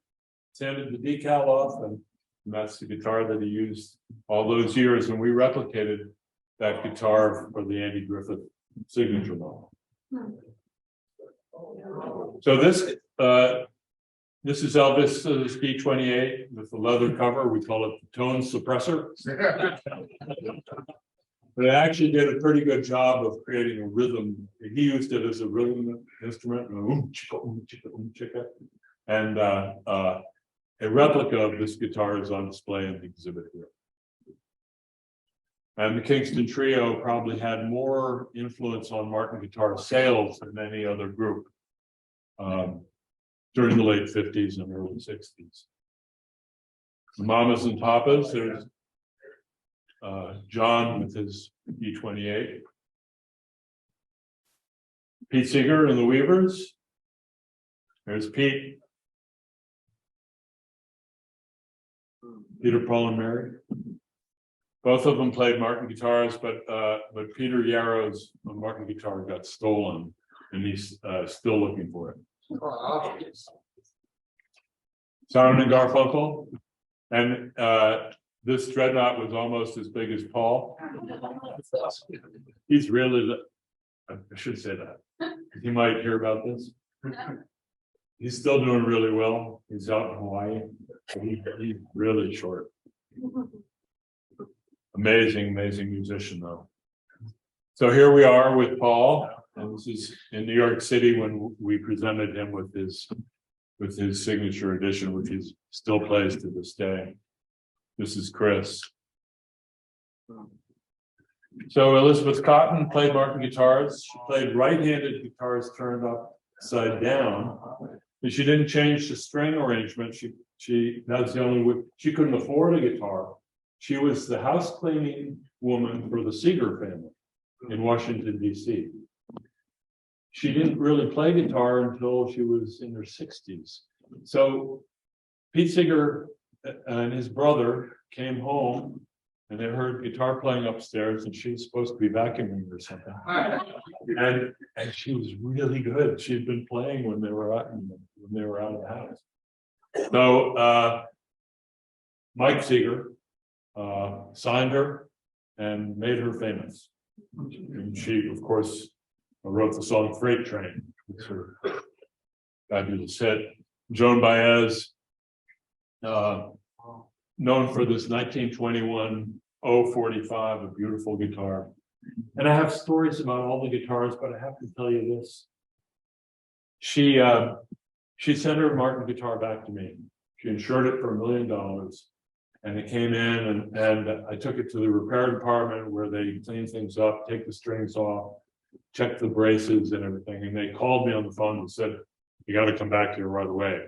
sanded the decal off, and that's the guitar that he used all those years. And we replicated that guitar for the Andy Griffith signature model. So this is Elvis's B28 with the leather cover. We call it the tone suppressor. But it actually did a pretty good job of creating a rhythm. He used it as a rhythm instrument, and a replica of this guitar is on display in the exhibit here. And the Kingston Trio probably had more influence on Martin guitar sales than any other group during the late 50s and early 60s. The Mamas and Papas, there's John with his B28. Pete Seeger and the Weavers. There's Pete. Peter, Paul, and Mary. Both of them played Martin guitars, but Peter Yarrow's Martin guitar got stolen, and he's still looking for it. Simon and Garfunkel. And this dreadnought was almost as big as Paul. He's really, I should say that. He might hear about this. He's still doing really well. He's out in Hawaii. He's really short. Amazing musician though. So here we are with Paul, and this is in New York City when we presented him with his signature edition, which he still plays to this day. This is Chris. So Elizabeth Cotton played Martin guitars. She played right-handed guitars turned upside down. And she didn't change the string arrangement. That's the only way. She couldn't afford a guitar. She was the house cleaning woman for the Seeger family in Washington, D.C. She didn't really play guitar until she was in her 60s. So Pete Seeger and his brother came home and they heard guitar playing upstairs, and she was supposed to be vacuuming or something. And she was really good. She had been playing when they were out of the house. So Mike Seeger signed her and made her famous. And she, of course, wrote the song Freight Train. It's her fabulous hit. Joan Baez, known for this 1921 045, a beautiful guitar. And I have stories about all the guitars, but I have to tell you this. She sent her Martin guitar back to me. She insured it for $1 million. And it came in, and I took it to the repair department where they clean things up, take the strings off, check the braces and everything. And they called me on the phone and said, "You got to come back here right away."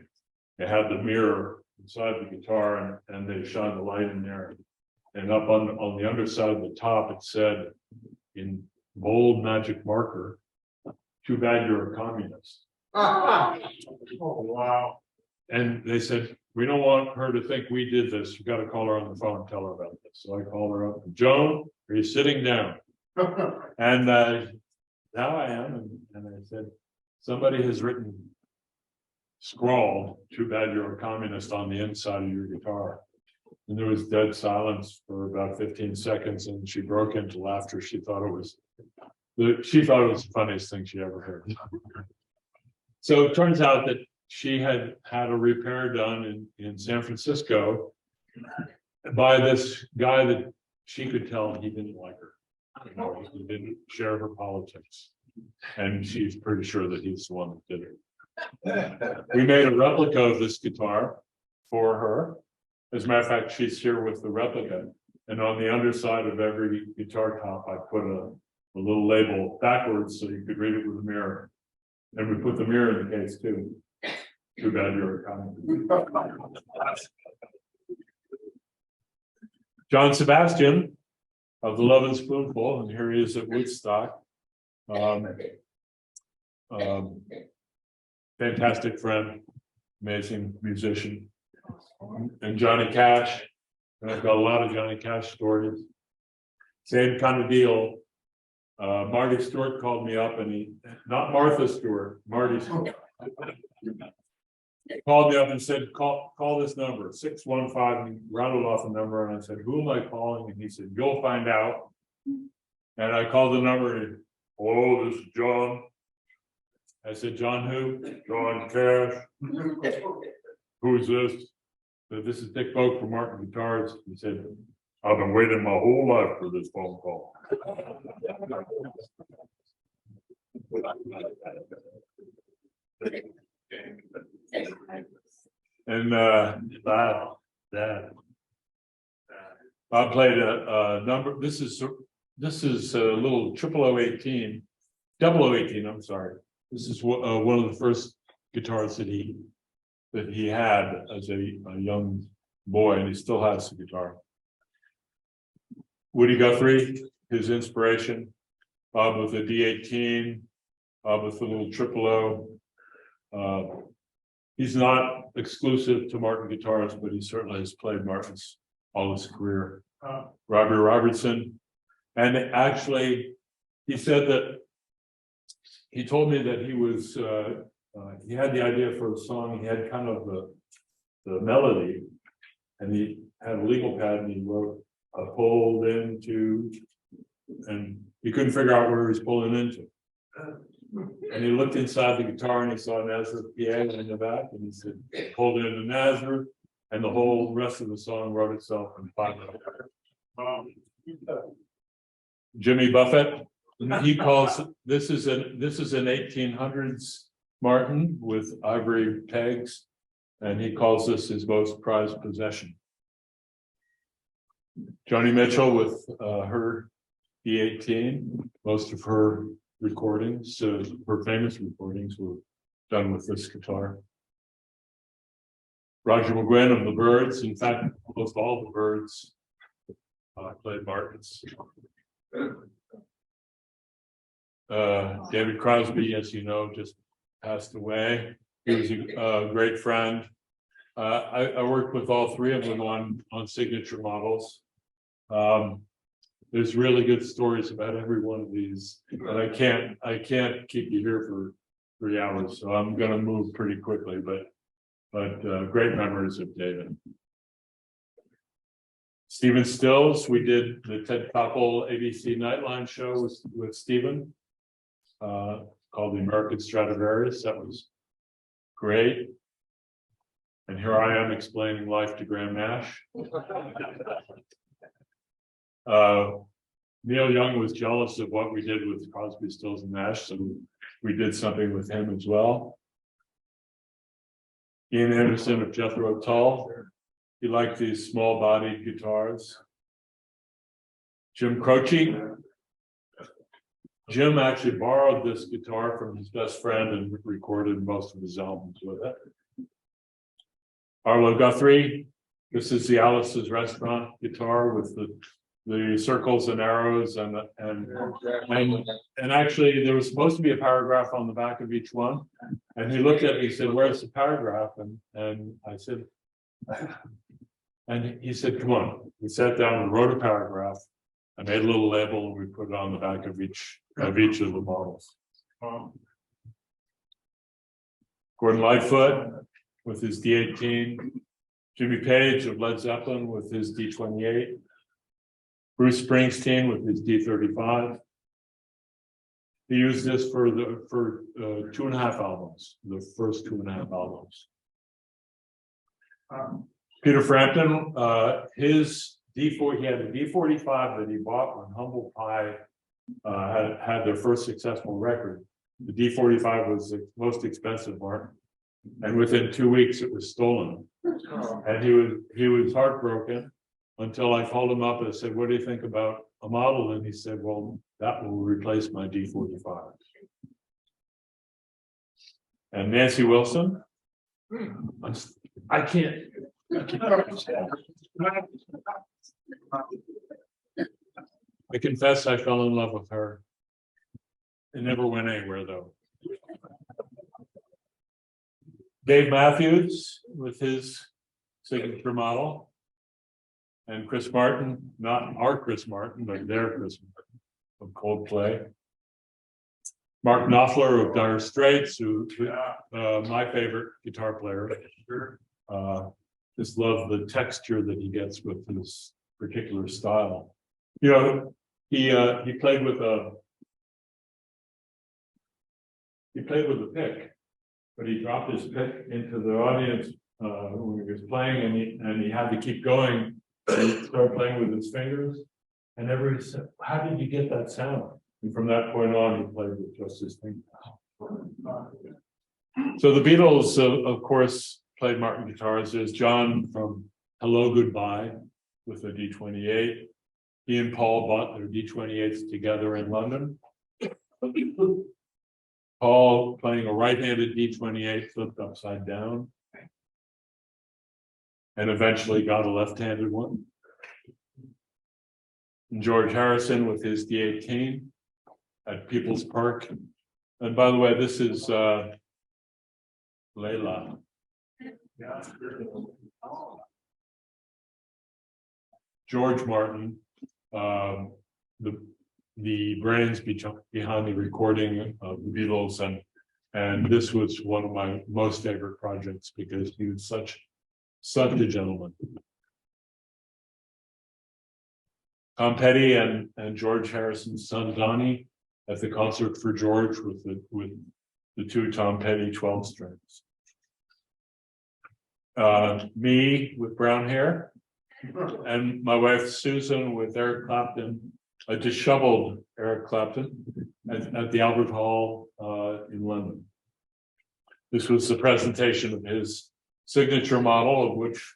They had the mirror inside the guitar, and they shined the light in there. And up on the underside of the top, it said in bold magic marker, "Too bad you're a communist." Oh, wow. And they said, "We don't want her to think we did this. You got to call her on the phone and tell her about this." So I called her up. "Joan, are you sitting down?" And now I am. And I said, "Somebody has scrawled, 'Too bad you're a communist' on the inside of your guitar." And there was dead silence for about 15 seconds. And she broke into laughter. She thought it was the funniest thing she ever heard. So it turns out that she had a repair done in San Francisco by this guy that she could tell he didn't like her. You know, he didn't share her politics. And she's pretty sure that he's the one that did it. We made a replica of this guitar for her. As a matter of fact, she's here with the replica. And on the underside of every guitar top, I put a little label backwards so you could read it with a mirror. And we put the mirror in the case too. Too bad you're a communist. John Sebastian of the Love and Spoonful, and here he is at Woodstock. Fantastic friend, amazing musician. And Johnny Cash, and I've got a lot of Johnny Cash stories. Same kind of deal. Marty Stewart called me up, and not Martha Stewart, Marty Stewart. Called me up and said, call this number, 615, and he rattled off a number, and I said, "Who am I calling?" And he said, "You'll find out." And I called the number, and "Hello, this is John." I said, "John who?" "John Cash." "Who's this?" "So this is Dick Boak from Martin Guitars." He said, "I've been waiting my whole life for this phone call." And I played a number. This is a little 0018, I'm sorry. This is one of the first guitars that he had as a young boy, and he still has the guitar. Woody Guthrie, his inspiration. Bob with a D18, Bob with a little 000. He's not exclusive to Martin guitars, but he certainly has played Martin's all his career. Robbie Robertson. And actually, he said that he told me that he had the idea for a song. He had kind of the melody, And he had a legal pad and he wrote a pulled into, and he couldn't figure out where he was pulling into. And he looked inside the guitar and he saw Nazareth PA in the back and he said, pulled it into Nazareth, and the whole rest of the song wrote itself in 5 minutes. Jimmy Buffett, he calls, this is an 1800s Martin with ivory pegs, and he calls this his most prized possession. Joni Mitchell with her D18, most of her recordings, her famous recordings were done with this guitar. Roger McGuinn of the Byrds, in fact, almost all the Byrds played Martins. David Crosby, as you know, just passed away. He was a great friend. I worked with all 3 of them on signature models. There's really good stories about every one of these, but I can't keep you here for 3 hours, so I'm going to move pretty quickly. But great memories of David. Stephen Stills, we did the Ted Koppel ABC Nightline show with Stephen, called the American Stradivarius. That was great. And here I am explaining life to Graham Nash. Neil Young was jealous of what we did with Crosby, Stills, and Nash, so we did something with him as well. Ian Anderson of Jethro Tull, he liked these small-bodied guitars. Jim Croce. Jim actually borrowed this guitar from his best friend and recorded most of his albums with it. Arlo Guthrie, this is the Alice's Restaurant guitar with the circles and arrows and actually there was supposed to be a paragraph on the back of each one, and he looked at me and said, "Where's the paragraph?" And I said, and he said, "Come on." We sat down and wrote a paragraph. I made a little label and we put it on the back of each of the models. Gordon Lightfoot with his D18, Jimmy Page of Led Zeppelin with his D28, Bruce Springsteen with his D35. He used this for 2.5 albums, the first 2.5 albums. Peter Frampton, his D4, he had a D45 that he bought when Humble Pie had their first successful record. The D45 was the most expensive Martin, and within 2 weeks it was stolen. And he was heartbroken until I called him up and I said, "What do you think about a model?" And he said, "Well, that will replace my D45. And Nancy Wilson, I can't. I confess I fell in love with her. It never went anywhere though. Dave Matthews with his signature model. And Chris Martin, not our Chris Martin, but their Chris Martin of Coldplay. Mark Knopfler of Dire Straits, who my favorite guitar player. Just love the texture that he gets with his particular style. You know, he played with a pick, but he dropped his pick into the audience when he was playing, and he had to keep going. And started playing with his fingers, and everybody said, "How did you get that sound?" And from that point on, he played with just his fingers. So the Beatles, of course, played Martin guitars. There's John from Hello Goodbye with a D28. He and Paul bought their D28s together in London. Paul playing a right-handed D28 flipped upside down, and eventually got a left-handed one. And George Harrison with his D18 at People's Park. And by the way, this is Layla. George Martin, the brains behind the recording of the Beatles, and this was one of my most favorite projects because he was such a gentleman. Tom Petty and George Harrison's son Donnie at the concert for George with the two Tom Petty 12 strings. Me with brown hair, and my wife Susan with Eric Clapton, a disheveled Eric Clapton at the Albert Hall in London. This was the presentation of his signature model, of which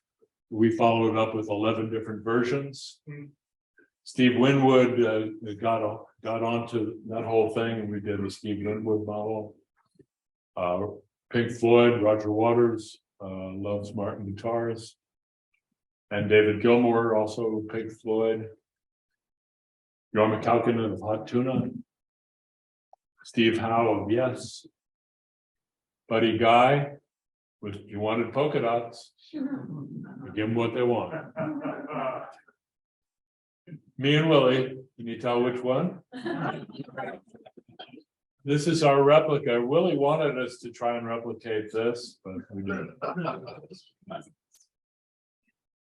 we followed up with 11 different versions. Steve Winwood got onto that whole thing, and we did the Steve Winwood model. Pink Floyd, Roger Waters loves Martin guitars, and David Gilmour, also Pink Floyd. Jorma Kaukonen of Hot Tuna, Steve Howe of Yes, Buddy Guy, he wanted polka dots. We give them what they want. Me and Willie, can you tell which one? This is our replica. Willie wanted us to try and replicate this, but we didn't.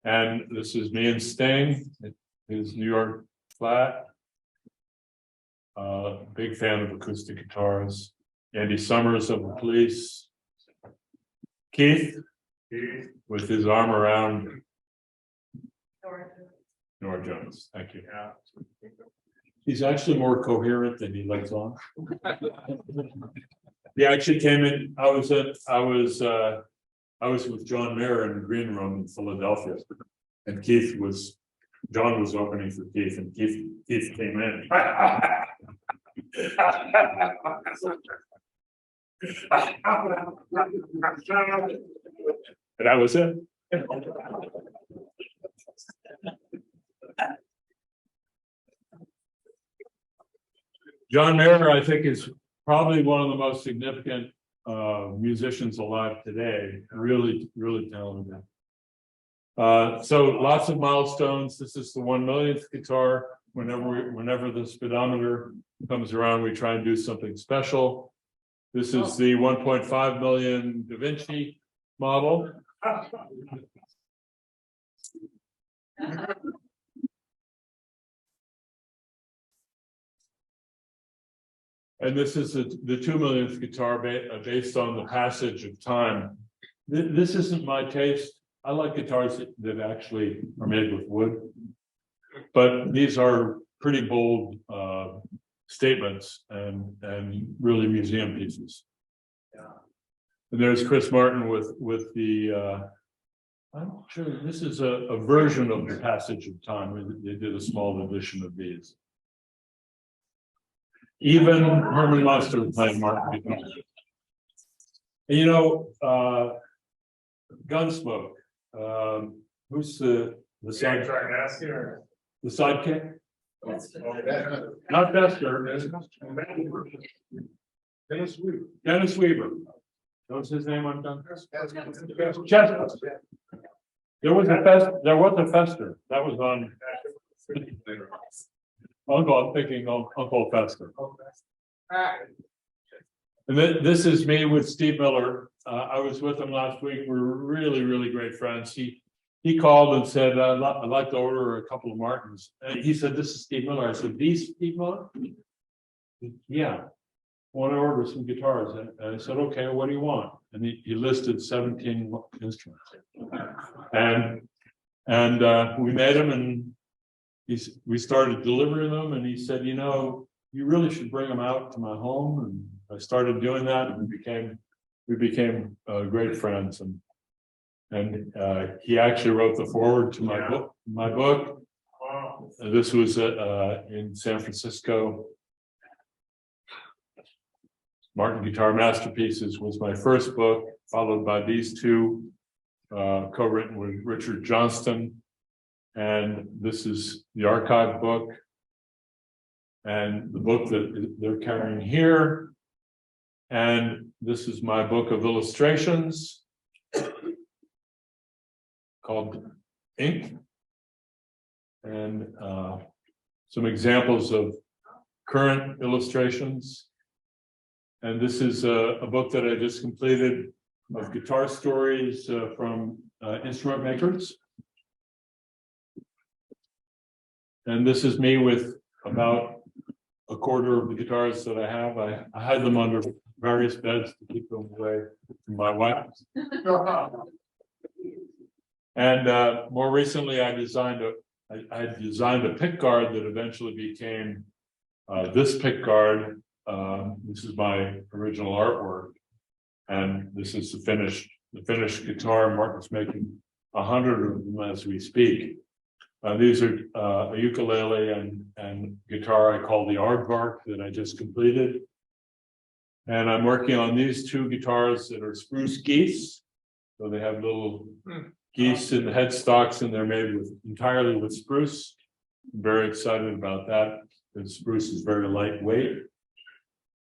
And this is me and Sting, his New York flat. Big fan of acoustic guitars. Andy Summers of the Police. Keith with his arm around Nora Jones. Thank you. He's actually more coherent than he lets on. He actually came in. I was with John Mayer in the green room in Philadelphia, and John was opening for Keith, and Keith came in. And that was it. John Mayer, I think, is probably one of the most significant musicians alive today. Really, really talented. So lots of milestones. This is the 1 millionth guitar. Whenever the speedometer comes around, we try and do something special. This is the 1.5 million Da Vinci model. And this is the 2 millionth guitar based on the passage of time. This isn't my taste. I like guitars that actually are made with wood, but these are pretty bold statements and really museum pieces. Yeah. And there's Chris Martin with the. I'm not sure this is a version of the passage of time. They did a small edition of these. Even Herman Munster played Martin guitar. And, you know, Gunsmoke. Who's the sidekick? The sidekick? Not Bester. Dennis Weaver. What was his name on Gunsmoke? Chester. There was a Fester. That was on I'm thinking of Uncle Fester. And this is me with Steve Miller. I was with him last week. We're really, really great friends. He called and said, I'd like to order a couple of Martins. And he said, this is Steve Miller. I said, these Steve Miller? Yeah. I want to order some guitars. And I said, okay, what do you want? And he listed 17 instruments. And we made them, and we started delivering them, and he said, you know, you really should bring them out to my home. And I started doing that, and we became great friends. And he actually wrote the foreword to my book. Wow. This was in San Francisco. Martin Guitar Masterpieces was my first book, followed by these two, co-written with Richard Johnston. And this is the archive book. And the book that they're carrying here. And this is my book of illustrations called Ink. And some examples of current illustrations. And this is a book that I just completed of guitar stories from instrument makers. And this is me with about a quarter of the guitars that I have. I hide them under various beds to keep them away from my wife. And more recently, I designed a pick guard that eventually became this pick guard. This is my original artwork, and this is the finished guitar. Martin's making 100 of them as we speak. These are a ukulele and guitar I call the Aardvark that I just completed. And I'm working on these two guitars that are spruce geese. So they have little geese in the headstocks, and they're made entirely with spruce. I'm very excited about that, because spruce is very lightweight.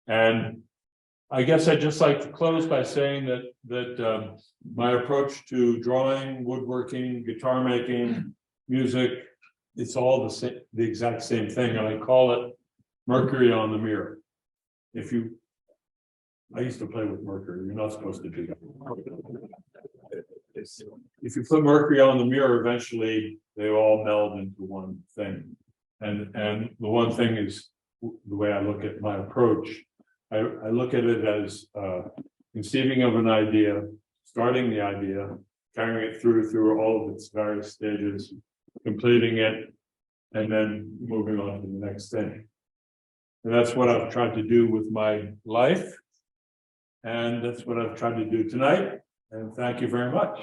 And I guess I'd just like to close by saying that my approach to drawing, woodworking, guitar making, music, it's all the exact same thing, and I call it Mercury on the mirror. I used to play with mercury. You're not supposed to do that. If you put mercury on the mirror, eventually they all meld into one thing. And the one thing is the way I look at my approach. I look at it as conceiving of an idea, starting the idea, carrying it through all of its various stages, completing it, and then moving on to the next thing. And that's what I've tried to do with my life. And that's what I've tried to do tonight. And thank you very much.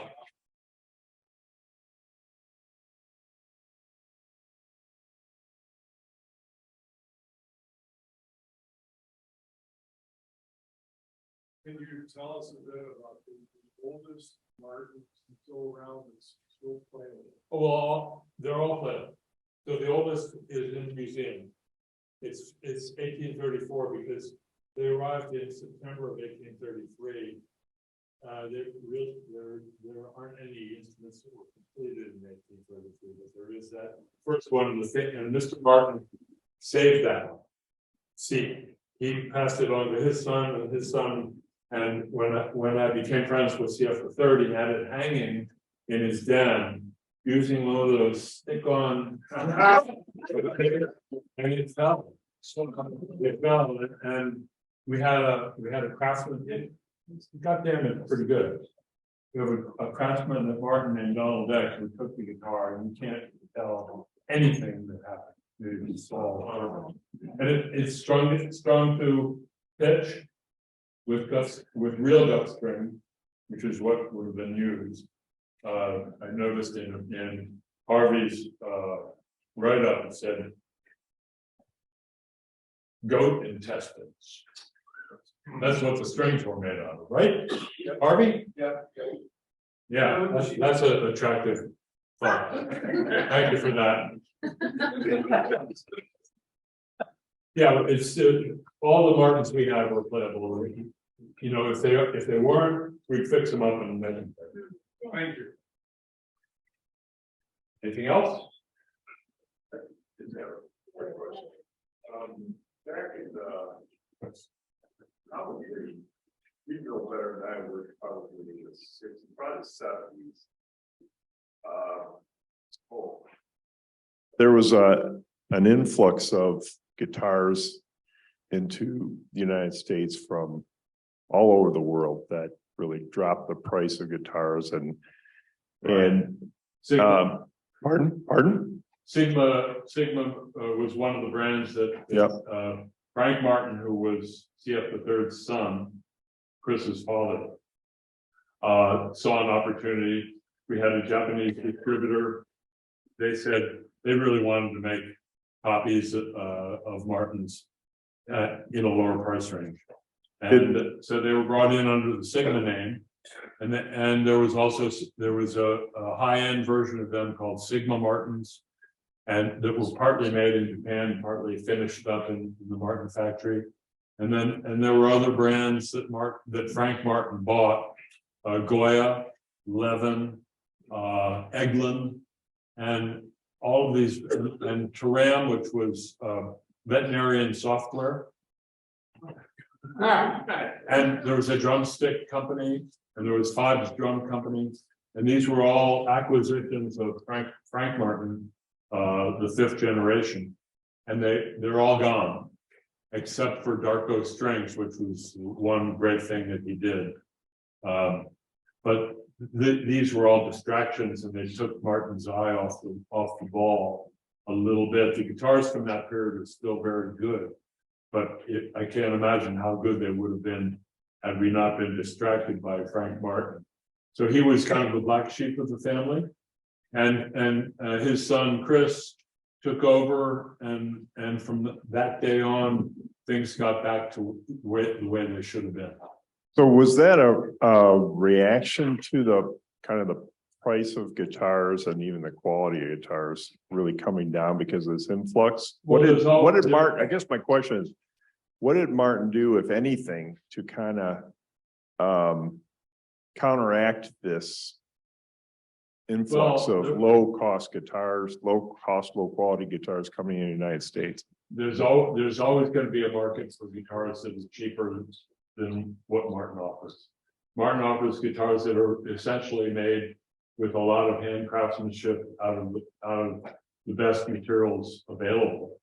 Can you tell us a bit about the oldest Martin still around that's still playing? Well, they're all played. So the oldest is in the museum. It's 1834 because they arrived in September of 1833. There aren't any instruments that were completed in 1833, but there is that first one of the thing, and Mr. Martin saved that one. See, he passed it on to his son, and when I became friends with CF III, he had it hanging in his den using one of those stick-on, and it fell. It fell, and we had a craftsman. Goddamn, it's pretty good. We have a craftsman at Martin named Donald Deck who took the guitar, and you can't tell anything that happened. It's all horrible, and it's strung to pitch with real gut string, which is what would have been used. I noticed in Harvey's write-up, it said goat intestines. That's what the strings were made out of, right? Harvey? Yeah. Yeah, that's an attractive thought. Thank you for that. Yeah, it's all the Martins we had were playable. You know, if they weren't, we'd fix them up and make them. Thank you. Anything else? Back in the probably you know better than I would, probably in the 60s, probably 70s. There was an influx of guitars into the United States from all over the world that really dropped the price of guitars and Sigma. pardon? Sigma was one of the brands that Frank Martin, who was CF III's son, Chris's father, saw an opportunity. We had a Japanese distributor. They said they really wanted to make copies of Martin's in a lower price range. And so they were brought in under the Sigma name. And there was a high-end version of them called Sigma Martins. And that was partly made in Japan, partly finished up in the Martin factory. And there were other brands that Frank Martin bought, Goya, Levin, Eglin, and all of these, and Taram, which was veterinarian software. And there was a drumstick company, and there was Fod's drum company, and these were all acquisitions of Frank Martin. the 5th generation, and they're all gone, except for Darko Strings, which was one great thing that he did. But these were all distractions, and they took Martin's eye off the ball a little bit. The guitars from that period are still very good, but I can't imagine how good they would have been had we not been distracted by Frank Martin. So he was kind of the black sheep of the family, and his son Chris took over, and from that day on, things got back to the way they should have been. So was that a reaction to the kind of the price of guitars and even the quality of guitars really coming down because of this influx? What did Martin, I guess my question is, what did Martin do, if anything, to kind of counteract this influx of low quality guitars coming in the United States? There's always going to be a market for guitars that is cheaper than what Martin offers. Martin offers guitars that are essentially made with a lot of hand craftsmanship out of the best materials available.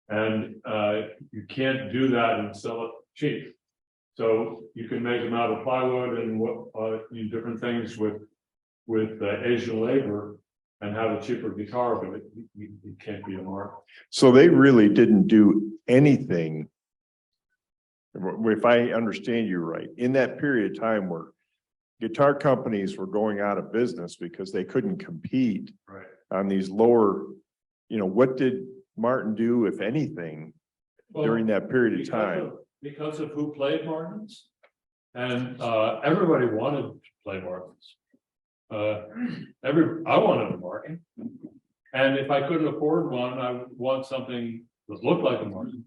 And you can't do that and sell it cheap. So you can make them out of plywood and different things with Asian labor and have a cheaper guitar, but it can't be a market. So they really didn't do anything, if I understand you right, in that period of time where guitar companies were going out of business because they couldn't compete on these lower, what did Martin do, if anything, during that period of time? Because of who played Martins, and everybody wanted to play Martins. I wanted a Martin, and if I couldn't afford one, I would want something that looked like a Martin,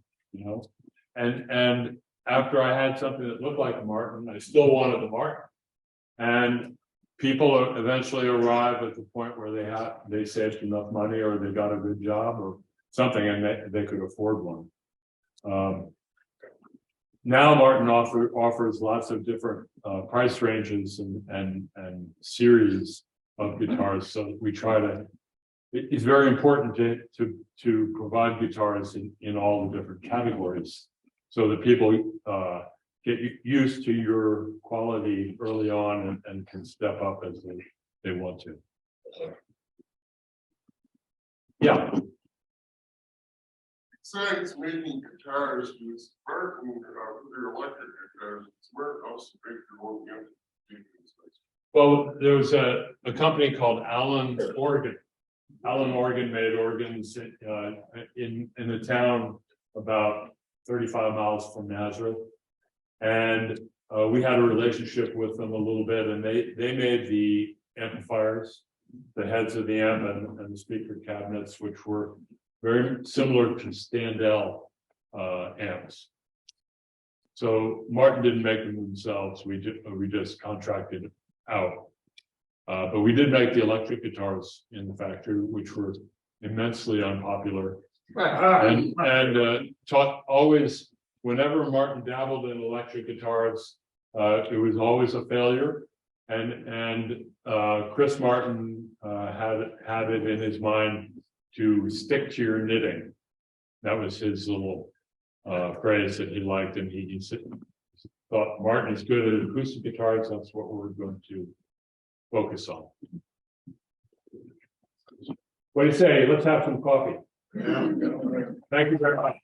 and after I had something that looked like a Martin, I still wanted a Martin. And people eventually arrive at the point where they saved enough money, or they got a good job or something, and they could afford one. Now Martin offers lots of different price ranges and series of guitars. So we try to. It's very important to provide guitars in all the different categories, so that people get used to your quality early on and can step up as they want to. Yeah. Besides making guitars, was Martin your electric guitars? Martin also make your own unit. Well, there was a company called Allen Organ. Allen Organ made organs in the town about 35 miles from Nazareth, and we had a relationship with them a little bit, and they made the amplifiers, the heads of the amp and the speaker cabinets, which were very similar to Standell amps. So Martin didn't make them themselves. We just contracted out. But we did make the electric guitars in the factory, which were immensely unpopular. And taught always, whenever Martin dabbled in electric guitars, it was always a failure. And Chris Martin had it in his mind to stick to your knitting. That was his little phrase that he liked, and he thought Martin is good at acoustic guitars. That's what we're going to focus on. What do you say? Let's have some coffee. Thank you very much.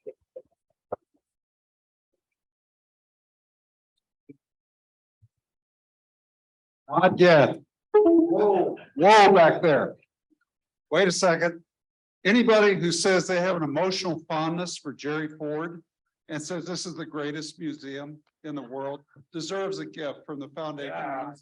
Not yet. Whoa back there. Wait a second. Anybody who says they have an emotional fondness for Jerry Ford and says this is the greatest museum in the world deserves a gift from the foundation.